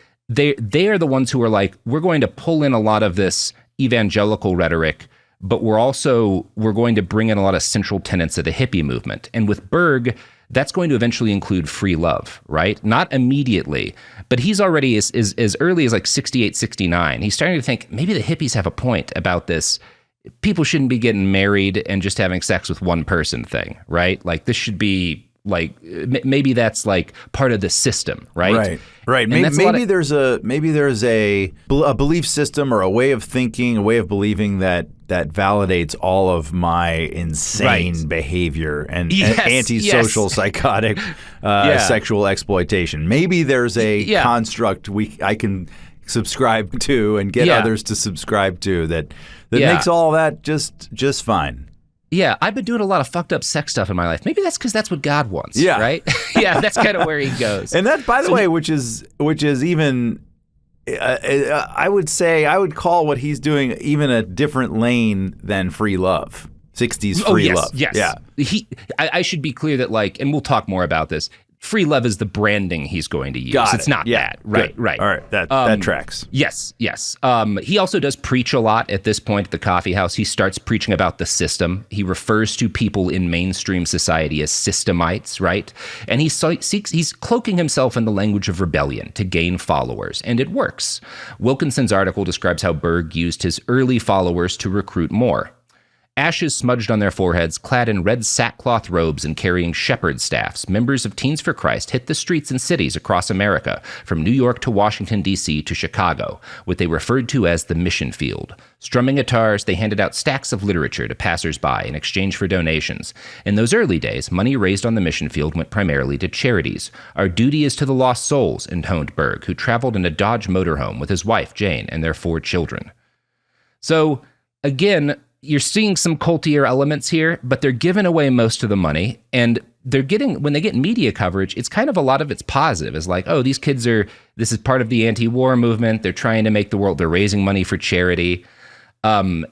are the ones who are like, we're going to pull in a lot of this evangelical rhetoric, but we're going to bring in a lot of central tenets of the hippie movement. And with Berg, that's going to eventually include free love, right? Not immediately, but he's already as early as like 68, 69. He's starting to think maybe the hippies have a point about this. People shouldn't be getting married and just having sex with one person thing, right? Like this should be like, maybe that's like part of the system, right? Right. Maybe there's a belief system or a way of thinking, a way of believing that validates all of my insane behavior and antisocial, psychotic, sexual exploitation. Maybe there's a construct I can subscribe to and get others to subscribe to that makes all that just fine. Yeah, I've been doing a lot of fucked up sex stuff in my life. Maybe that's because that's what God wants, right? Yeah, that's kind of where he goes. And that, by the way, which is even, I would call what he's doing even a different lane than free love. 60s free love. Yes. Yeah. I should be clear that and we'll talk more about this. Free love is the branding he's going to use. It's not that. Right. All right. That tracks. Yes. He also does preach a lot at this point at the coffee house. He starts preaching about the system. He refers to people in mainstream society as systemites, right? And he's cloaking himself in the language of rebellion to gain followers, and it works. Wilkinson's article describes how Berg used his early followers to recruit more. Ashes smudged on their foreheads, clad in red sackcloth robes and carrying shepherd staffs, members of Teens for Christ hit the streets and cities across America, from New York to Washington, D.C. to Chicago, what they referred to as the mission field. Strumming guitars, they handed out stacks of literature to passersby in exchange for donations. In those early days, money raised on the mission field went primarily to charities. Our duty is to the lost souls, intoned Berg, who traveled in a Dodge motorhome with his wife, Jane, and their 4 children. So, again, you're seeing some cultier elements here, but they're giving away most of the money, and when they get media coverage, it's kind of a lot of it's positive. It's like, oh, these kids this is part of the anti-war movement. They're trying to make the world, they're raising money for charity.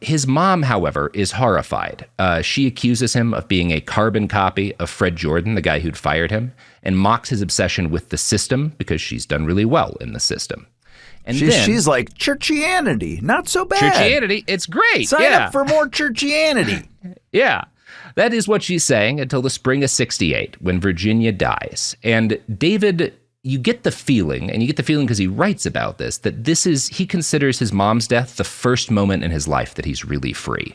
His mom, however, is horrified. She accuses him of being a carbon copy of Fred Jordan, the guy who'd fired him, and mocks his obsession with the system because she's done really well in the system. And she's like, churchianity, not so bad. Churchianity, it's great. Sign up for more churchianity. Yeah, that is what she's saying until the spring of 68, when Virginia dies. And David, you get the feeling because he writes about this, that he considers his mom's death the first moment in his life that he's really free.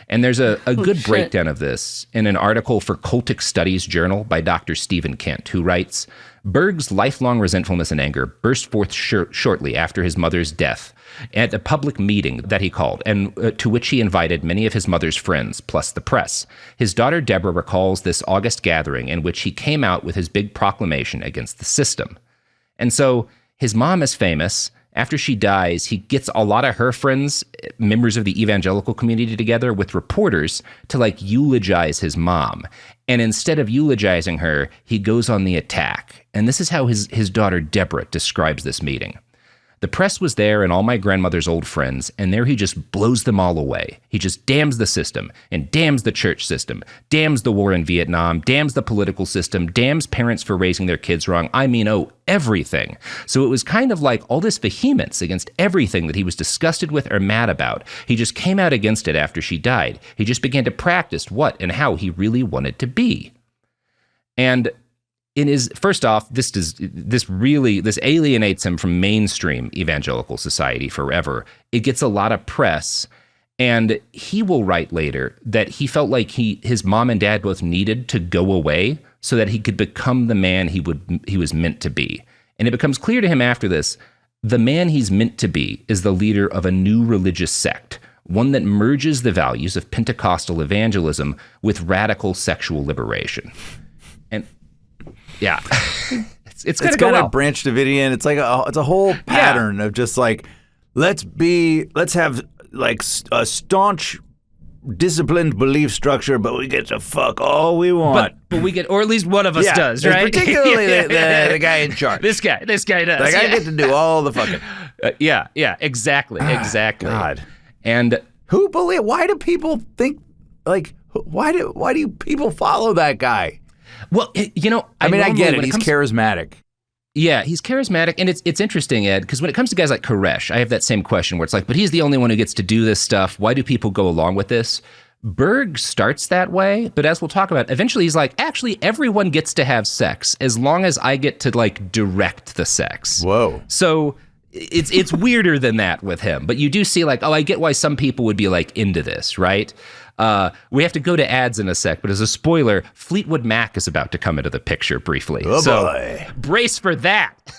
And there's a good breakdown of this in an article for Cultic Studies Journal by Dr. Stephen Kent, who writes, Berg's lifelong resentfulness and anger burst forth shortly after his mother's death at a public meeting that he called, and to which he invited many of his mother's friends, plus the press. His daughter Deborah recalls this August gathering in which he came out with his big proclamation against the system. And so his mom is famous. After she dies, he gets a lot of her friends, members of the evangelical community, together with reporters to eulogize his mom. And instead of eulogizing her, he goes on the attack. And this is how his daughter Deborah describes this meeting. The press was there and all my grandmother's old friends, and there he just blows them all away. He just damns the system and damns the church system, damns the war in Vietnam, damns the political system, damns parents for raising their kids wrong. I mean, everything. So it was kind of like all this vehemence against everything that he was disgusted with or mad about. He just came out against it after she died. He just began to practice what and how he really wanted to be. And first off, this alienates him from mainstream evangelical society forever. It gets a lot of press, and he will write later that he felt like his mom and dad both needed to go away so that he could become the man he was meant to be. And it becomes clear to him after this, the man he's meant to be is the leader of a new religious sect, one that merges the values of Pentecostal evangelism with radical sexual liberation. And yeah, it's going to go well. Branch Davidian. It's like it's a whole pattern of just like, let's have like a staunch, disciplined belief structure, but we get to fuck all we want. But we get, or at least one of us does, right? Particularly the guy in charge. This guy does. Like I get to do all the fucking. Exactly. God. And why do people think like? Why do people follow that guy? Well, I get it. He's charismatic. Yeah, he's charismatic. And it's interesting, Ed, because when it comes to guys like Koresh, I have that same question where it's like, but he's the only one who gets to do this stuff. Why do people go along with this? Berg starts that way, but as we'll talk about, eventually he's like, actually, everyone gets to have sex as long as I get to like direct the sex. Whoa. So it's weirder than that with him. But you do see like, I get why some people would be like into this, right? We have to go to ads in a sec, but as a spoiler, Fleetwood Mac is about to come into the picture briefly. Oh, boy. Brace for that.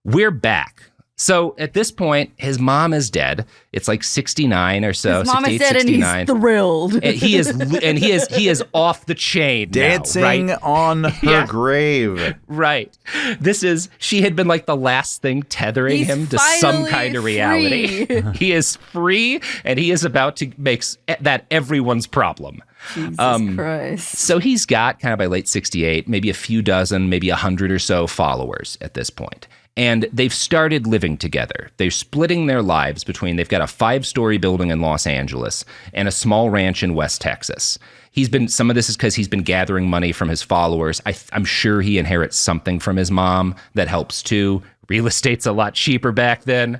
We're back. So at this point, his mom is dead. It's like 69 or so. His mom is dead 69. And he's thrilled. And he is off the chain dancing now, right? on her grave. Right. She had been like the last thing tethering him to some kind of reality. He is free, and he is about to make that everyone's problem. Jesus Christ. So he's got, kind of by late 68, maybe a few dozen, maybe 100 or so followers at this point. And they've started living together. They're splitting their lives between, they've got a 5-story building in Los Angeles and a small ranch in West Texas. Some of this is because he's been gathering money from his followers. I'm sure he inherits something from his mom that helps too. Real estate's a lot cheaper back then.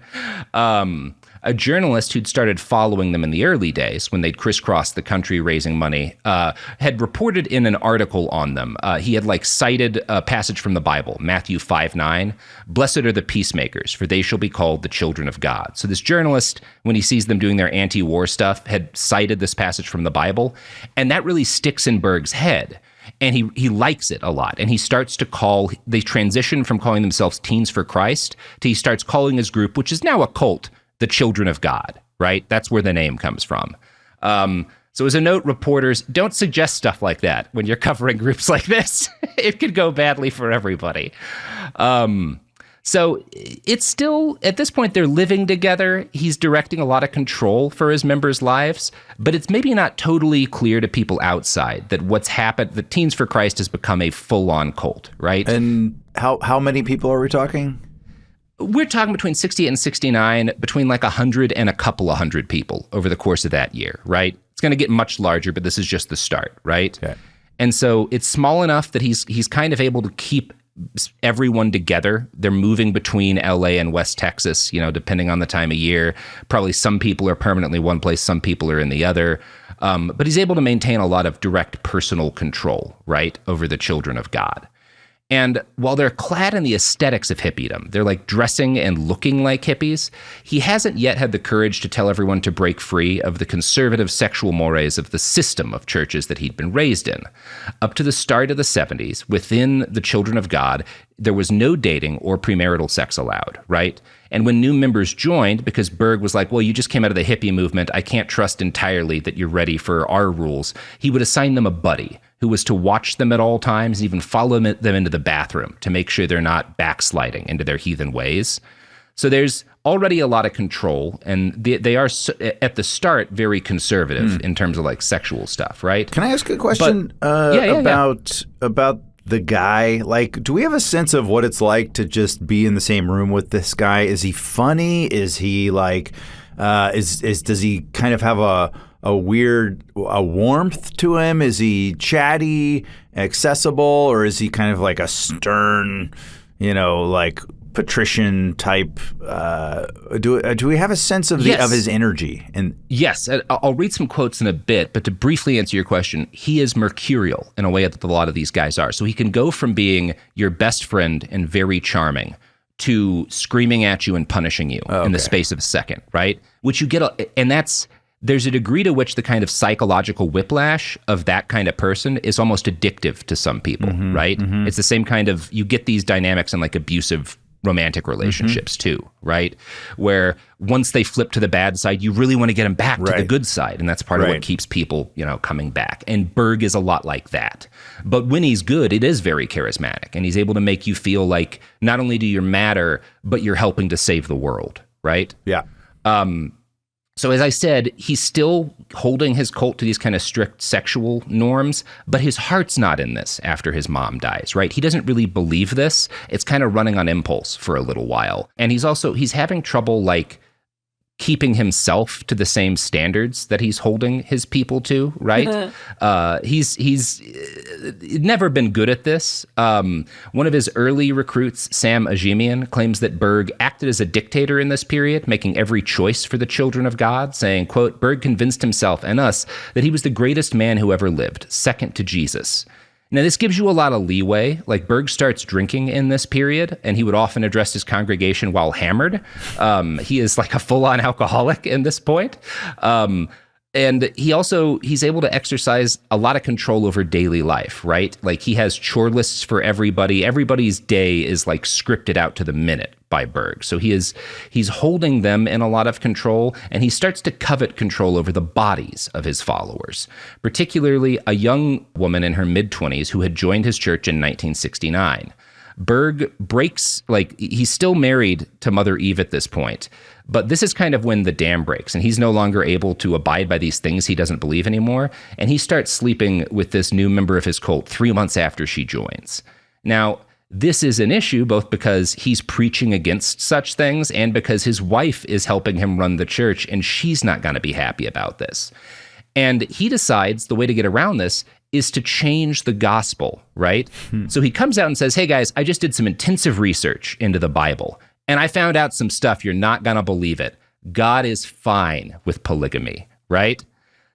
A journalist who'd started following them in the early days when they'd crisscrossed the country raising money had reported in an article on them. He had cited a passage from the Bible, Matthew 5:9. Blessed are the peacemakers, for they shall be called the children of God. So this journalist, when he sees them doing their anti-war stuff, had cited this passage from the Bible, and that really sticks in Berg's head. And he likes it a lot. And he starts to they transition from calling themselves Teens for Christ to he starts calling his group, which is now a cult, the Children of God, right? That's where the name comes from. So as a note, reporters, don't suggest stuff like that when you're covering groups like this. It could go badly for everybody. So it's still, at this point, they're living together. He's directing a lot of control for his members' lives, but it's maybe not totally clear to people outside that what's happened, that Teens for Christ has become a full-on cult, right? And how many people are we talking? We're talking between 68 and 69, between 100 and a couple of hundred people over the course of that year, right? It's going to get much larger, but this is just the start, right? Okay. And so it's small enough that he's kind of able to keep everyone together. They're moving between LA and West Texas, depending on the time of year. Probably some people are permanently one place, some people are in the other. But he's able to maintain a lot of direct personal control, right, over the children of God. And while they're clad in the aesthetics of hippiedom, they're dressing and looking like hippies, he hasn't yet had the courage to tell everyone to break free of the conservative sexual mores of the system of churches that he'd been raised in. Up to the start of the 70s, within the Children of God, there was no dating or premarital sex allowed, right? And when new members joined, because Berg was like, well, you just came out of the hippie movement, I can't trust entirely that you're ready for our rules, he would assign them a buddy who was to watch them at all times, even follow them into the bathroom to make sure they're not backsliding into their heathen ways. So there's already a lot of control, and they are, at the start, very conservative in terms of sexual stuff, right? Can I ask a question about the guy? Like, do we have a sense of what it's like to just be in the same room with this guy? Is he funny? Is he like, does he kind of have a warmth to him? Is he chatty, accessible, or is he kind of like a stern, like patrician type? Do we have a sense of Yes. of his energy? And yes, I'll read some quotes in a bit, but to briefly answer your question, he is mercurial in a way that a lot of these guys are. So he can go from being your best friend and very charming to screaming at you and punishing you in the space of a second, right? Which you get, there's a degree to which the kind of psychological whiplash of that kind of person is almost addictive to some people, right? It's the same kind of, you get these dynamics in like abusive romantic relationships too, right? Where once they flip to the bad side, you really want to get them back to the good side. And that's part of what keeps people, coming back. And Berg is a lot like that. But when he's good, it is very charismatic. And he's able to make you feel like not only do you matter, but you're helping to save the world, right? yeah. So as I said, he's still holding his cult to these kind of strict sexual norms, but his heart's not in this after his mom dies, right? He doesn't really believe this. It's kind of running on impulse for a little while. And he's having trouble like keeping himself to the same standards that he's holding his people to, right? He's never been good at this. One of his early recruits, Sam Ajemian, claims that Berg acted as a dictator in this period, making every choice for the children of God, saying, quote, Berg convinced himself and us that he was the greatest man who ever lived, second to Jesus. Now, this gives you a lot of leeway. Like, Berg starts drinking in this period, and he would often address his congregation while hammered. He is like a full-on alcoholic in this point. And he's able to exercise a lot of control over daily life, right? Like, he has chore lists for everybody. Everybody's day is like scripted out to the minute by Berg. So he's holding them in a lot of control, and he starts to covet control over the bodies of his followers, particularly a young woman in her mid-20s who had joined his church in 1969. Berg he's still married to Mother Eve at this point, but this is kind of when the dam breaks and he's no longer able to abide by these things he doesn't believe anymore. And he starts sleeping with this new member of his cult 3 months after she joins. Now, this is an issue both because he's preaching against such things and because his wife is helping him run the church and she's not going to be happy about this. And he decides the way to get around this is to change the gospel, right? So he comes out and says, hey guys, I just did some intensive research into the Bible, and I found out some stuff you're not gonna believe it. God is fine with polygamy, right?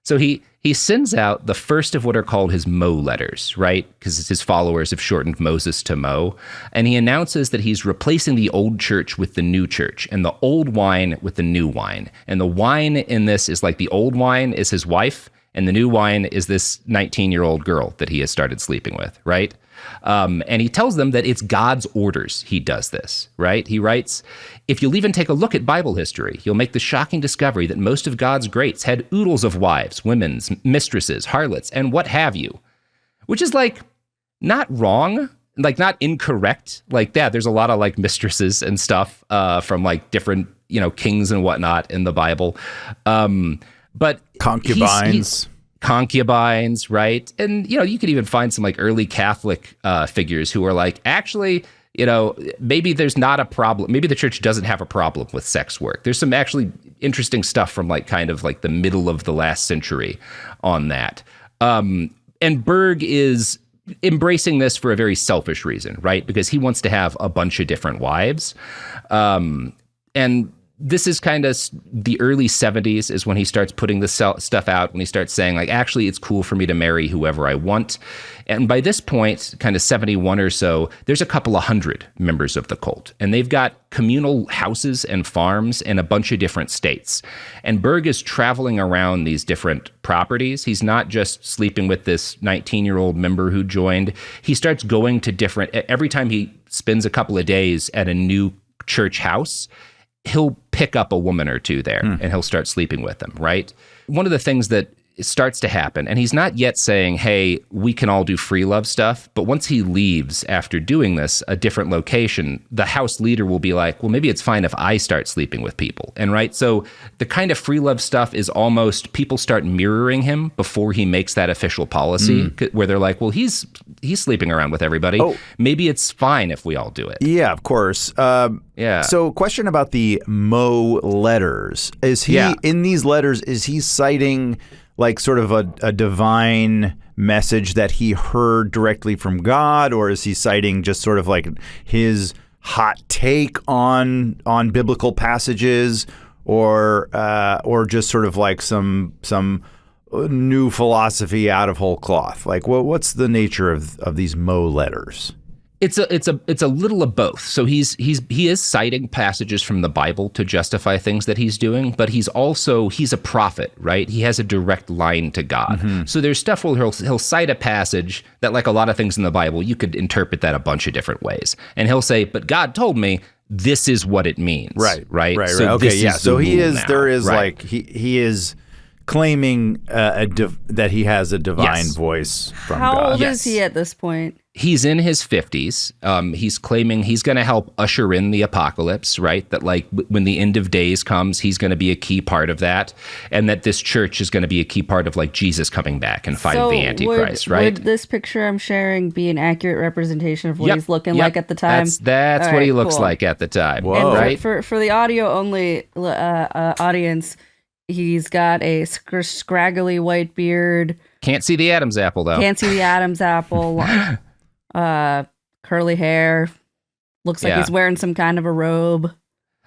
So he sends out the first of what are called his Mo letters, right? Because his followers have shortened Moses to Mo. And he announces that he's replacing the old church with the new church and the old wine with the new wine. And the wine in this is like the old wine is his wife, and the new wine is this 19-year-old girl that he has started sleeping with, right? And he tells them that it's God's orders he does this, right? He writes, if you'll even take a look at Bible history, you'll make the shocking discovery that most of God's greats had oodles of wives, women's mistresses, harlots, and what have you, which is like not wrong, like not incorrect. Like that, there's a lot of like mistresses and stuff from like different, kings and whatnot in the Bible. But concubines. Concubines, right? And, you could even find some like early Catholic figures who are like, actually, maybe there's not a problem. Maybe the church doesn't have a problem with sex work. There's some actually interesting stuff from like kind of like the middle of the last century on that. And Berg is embracing this for a very selfish reason, right? Because he wants to have a bunch of different wives. And this is kind of the early 70s is when he starts putting this stuff out, when he starts saying, like, actually, it's cool for me to marry whoever I want. And by this point, kind of 71 or so, there's a couple of hundred members of the cult. And they've got communal houses and farms in a bunch of different states. And Berg is traveling around these different properties. He's not just sleeping with this 19-year-old member who joined. He starts going to every time he spends a couple of days at a new church house, he'll pick up a woman or two there and he'll start sleeping with them, right? One of the things that starts to happen. And he's not yet saying, hey, we can all do free love stuff. But once he leaves after doing this, a different location, the house leader will be like, well, maybe it's fine if I start sleeping with people. And right. So the kind of free love stuff is almost people start mirroring him before he makes that official policy where they're like, well, he's sleeping around with everybody. Oh. Maybe it's fine if we all do it. Yeah, of course. Yeah. So question about the Mo letters. Is he in these letters, is he citing like sort of a divine message that he heard directly from God, or is he citing just sort of like his hot take on biblical passages, or just sort of like some new philosophy out of whole cloth? Like, what's the nature of these Mo letters? It's a little of both. So he is citing passages from the Bible to justify things that he's doing, but he's a prophet, right? He has a direct line to God. Mm-hmm. So there's stuff where he'll cite a passage that, like a lot of things in the Bible, you could interpret that a bunch of different ways. And he'll say, but God told me this is what it means. Right. So okay, yeah. So he is claiming that he has a divine voice from God. How old is he at this point? He's in his 50s. He's claiming he's going to help usher in the apocalypse, right? That like when the end of days comes, he's going to be a key part of that. And that this church is going to be a key part of like Jesus coming back and fighting the Antichrist, right? Would this picture I'm sharing be an accurate representation of what he's looking like at the time? That's what he looks like at the time. Whoa. And right? For the audio only audience, he's got a scraggly white beard. Can't see the Adam's apple, though. Can't see the Adam's apple. Curly hair. Looks like he's wearing some kind of a robe.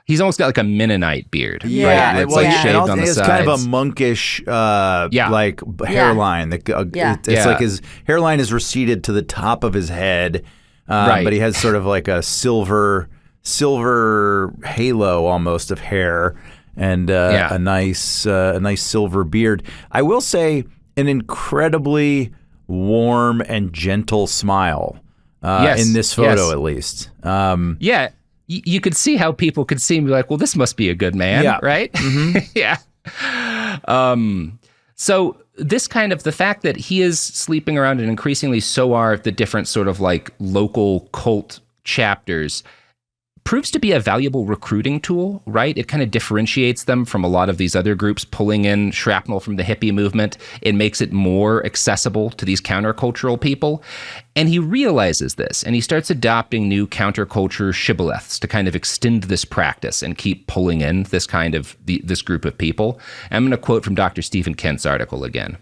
He's almost got like a Mennonite beard. Yeah. Right? It's like shaved on the sides. It's kind of a monkish like hairline. It's like his hairline is receded to the top of his head, but he has sort of like a silver halo almost of hair. And a nice silver beard. I will say an incredibly warm and gentle smile in this photo, at least. You could see how people could see him and be like, well, this must be a good man, right? Mm-hmm. So this kind of the fact that he is sleeping around, and increasingly so are the different sort of like local cult chapters, proves to be a valuable recruiting tool, right? It kind of differentiates them from a lot of these other groups pulling in shrapnel from the hippie movement. It makes it more accessible to these countercultural people. And he realizes this, and he starts adopting new counterculture shibboleths to kind of extend this practice and keep pulling in this kind of this group of people. I'm going to quote from Dr. Stephen Kent's article again.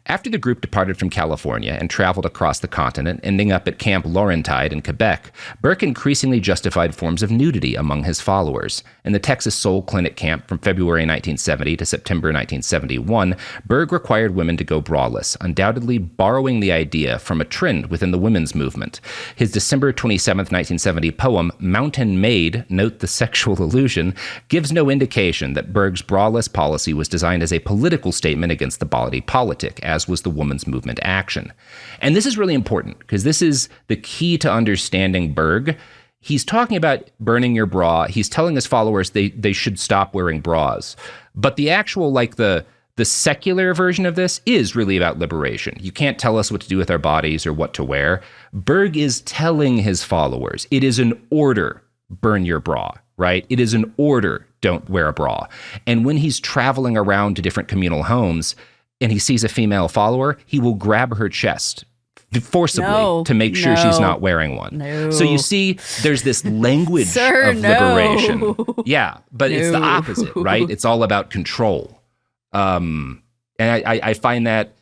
After the group departed from California and traveled across the continent, ending up at Camp Laurentide in Quebec, Berg increasingly justified forms of nudity among his followers. In the Texas Soul Clinic camp from February 1970 to September 1971, Berg required women to go braless, undoubtedly borrowing the idea from a trend within the women's movement. His December 27, 1970 poem, Mountain Maid, Note the Sexual Illusion, gives no indication that Berg's braless policy was designed as a political statement against the body politic, as was the women's movement action. And this is really important because this is the key to understanding Berg. He's talking about burning your bra. He's telling his followers they should stop wearing bras. But the actual, like the secular version of this is really about liberation. You can't tell us what to do with our bodies or what to wear. Berg is telling his followers, it is an order, burn your bra, right? It is an order, don't wear a bra. And when he's traveling around to different communal homes, and he sees a female follower, he will grab her chest forcibly to make sure she's not wearing one. No. So you see, there's this language of liberation. Yeah, but it's the opposite, right? It's all about control. And I find that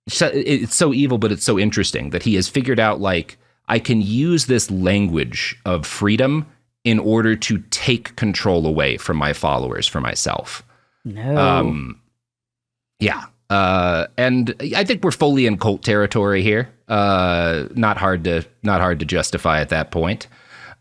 it's so evil, but it's so interesting that he has figured out, like, I can use this language of freedom in order to take control away from my followers for myself. And I think we're fully in cult territory here. Not hard to justify at that point.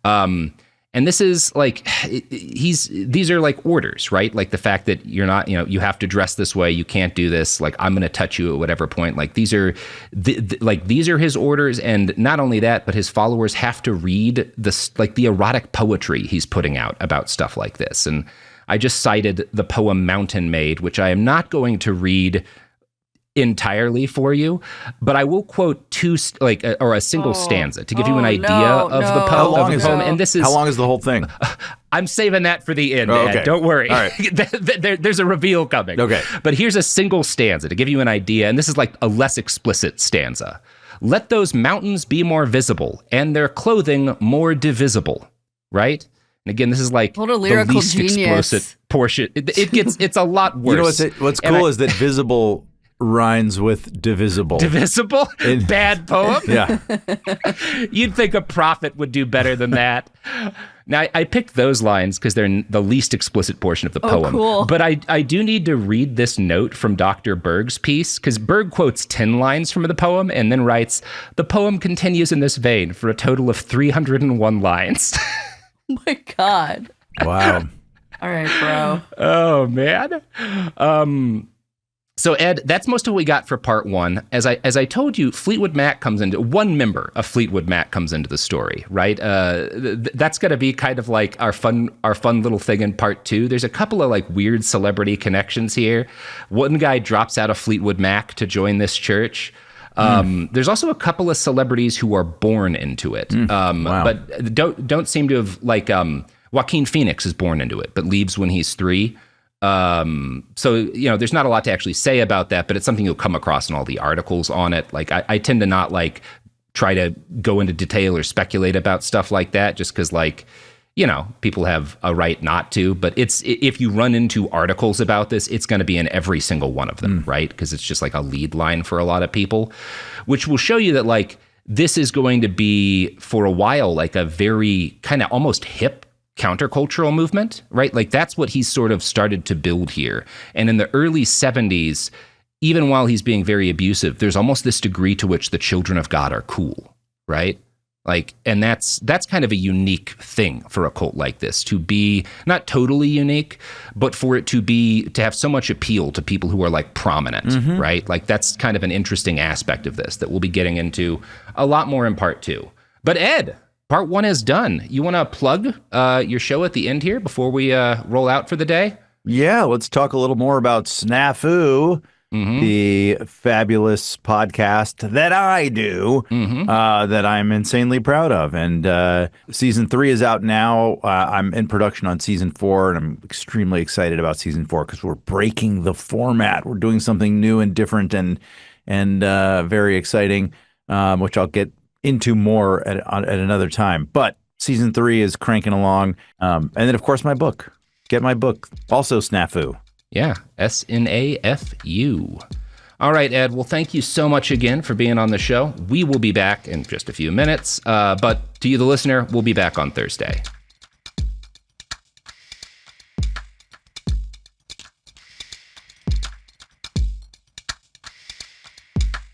And this is like, these are like orders, right? Like the fact that you're not, you have to dress this way. You can't do this. Like, I'm going to touch you at whatever point. Like these are these are his orders. And not only that, but his followers have to read this, like the erotic poetry he's putting out about stuff like this. And I just cited the poem Mountain Maid, which I am not going to read entirely for you, but I will quote a single stanza to give you an idea of the poem. And this is how long is the whole thing? I'm saving that for the end, Ed. Don't worry. All right. There's a reveal coming. Okay. But here's a single stanza to give you an idea, and this is like a less explicit stanza. Let those mountains be more visible, and their clothing more divisible. Right? And again, this is like what a lyrical the least genius. Explicit portion. It's a lot worse. You know what's cool is that visible rhymes with divisible. Divisible? Bad poem? Yeah. You'd think a prophet would do better than that. Now, I picked those lines because they're the least explicit portion of the poem. Cool. But I do need to read this note from Dr. Berg's piece, because Berg quotes 10 lines from the poem and then writes, the poem continues in this vein for a total of 301 lines. Oh my God. Wow. All right, bro. Oh, man. So, Ed, that's most of what we got for part one. As I told you, Fleetwood Mac comes into one member of Fleetwood Mac comes into the story, right? That's going to be kind of like our fun little thing in part two. There's a couple of like weird celebrity connections here. One guy drops out of Fleetwood Mac to join this church. There's also a couple of celebrities who are born into it, Wow. but don't seem to have Joaquin Phoenix is born into it, but leaves when he's 3. So, there's not a lot to actually say about that, but it's something you'll come across in all the articles on it. Like I tend to not try to go into detail or speculate about stuff like that just because people have a right not to, but if you run into articles about this, it's going to be in every single one of them, right? Because it's just like a lead line for a lot of people, which will show you that this is going to be for a while, a very kind of almost hip countercultural movement, right? That's what he's sort of started to build here. And in the early 70s, even while he's being very abusive, there's almost this degree to which the children of God are cool, right? And that's kind of a unique thing for a cult like this, to be not totally unique, but for it to have so much appeal to people who are prominent, right? That's kind of an interesting aspect of this that we'll be getting into a lot more in part 2. But Ed, part 1 is done. You want to plug your show at the end here before we roll out for the day? Yeah, let's talk a little more about Snafu, the fabulous podcast that I do, that I'm insanely proud of. And season 3 is out now. I'm in production on season 4, and I'm extremely excited about season 4 because we're breaking the format. We're doing something new and different and very exciting, which I'll get into more at another time. But season 3 is cranking along. And then, of course, my book. Get my book. Also Snafu. Yeah, SNAFU. All right, Ed. Well, thank you so much again for being on the show. We will be back in just a few minutes. But to you, the listener, we'll be back on Thursday.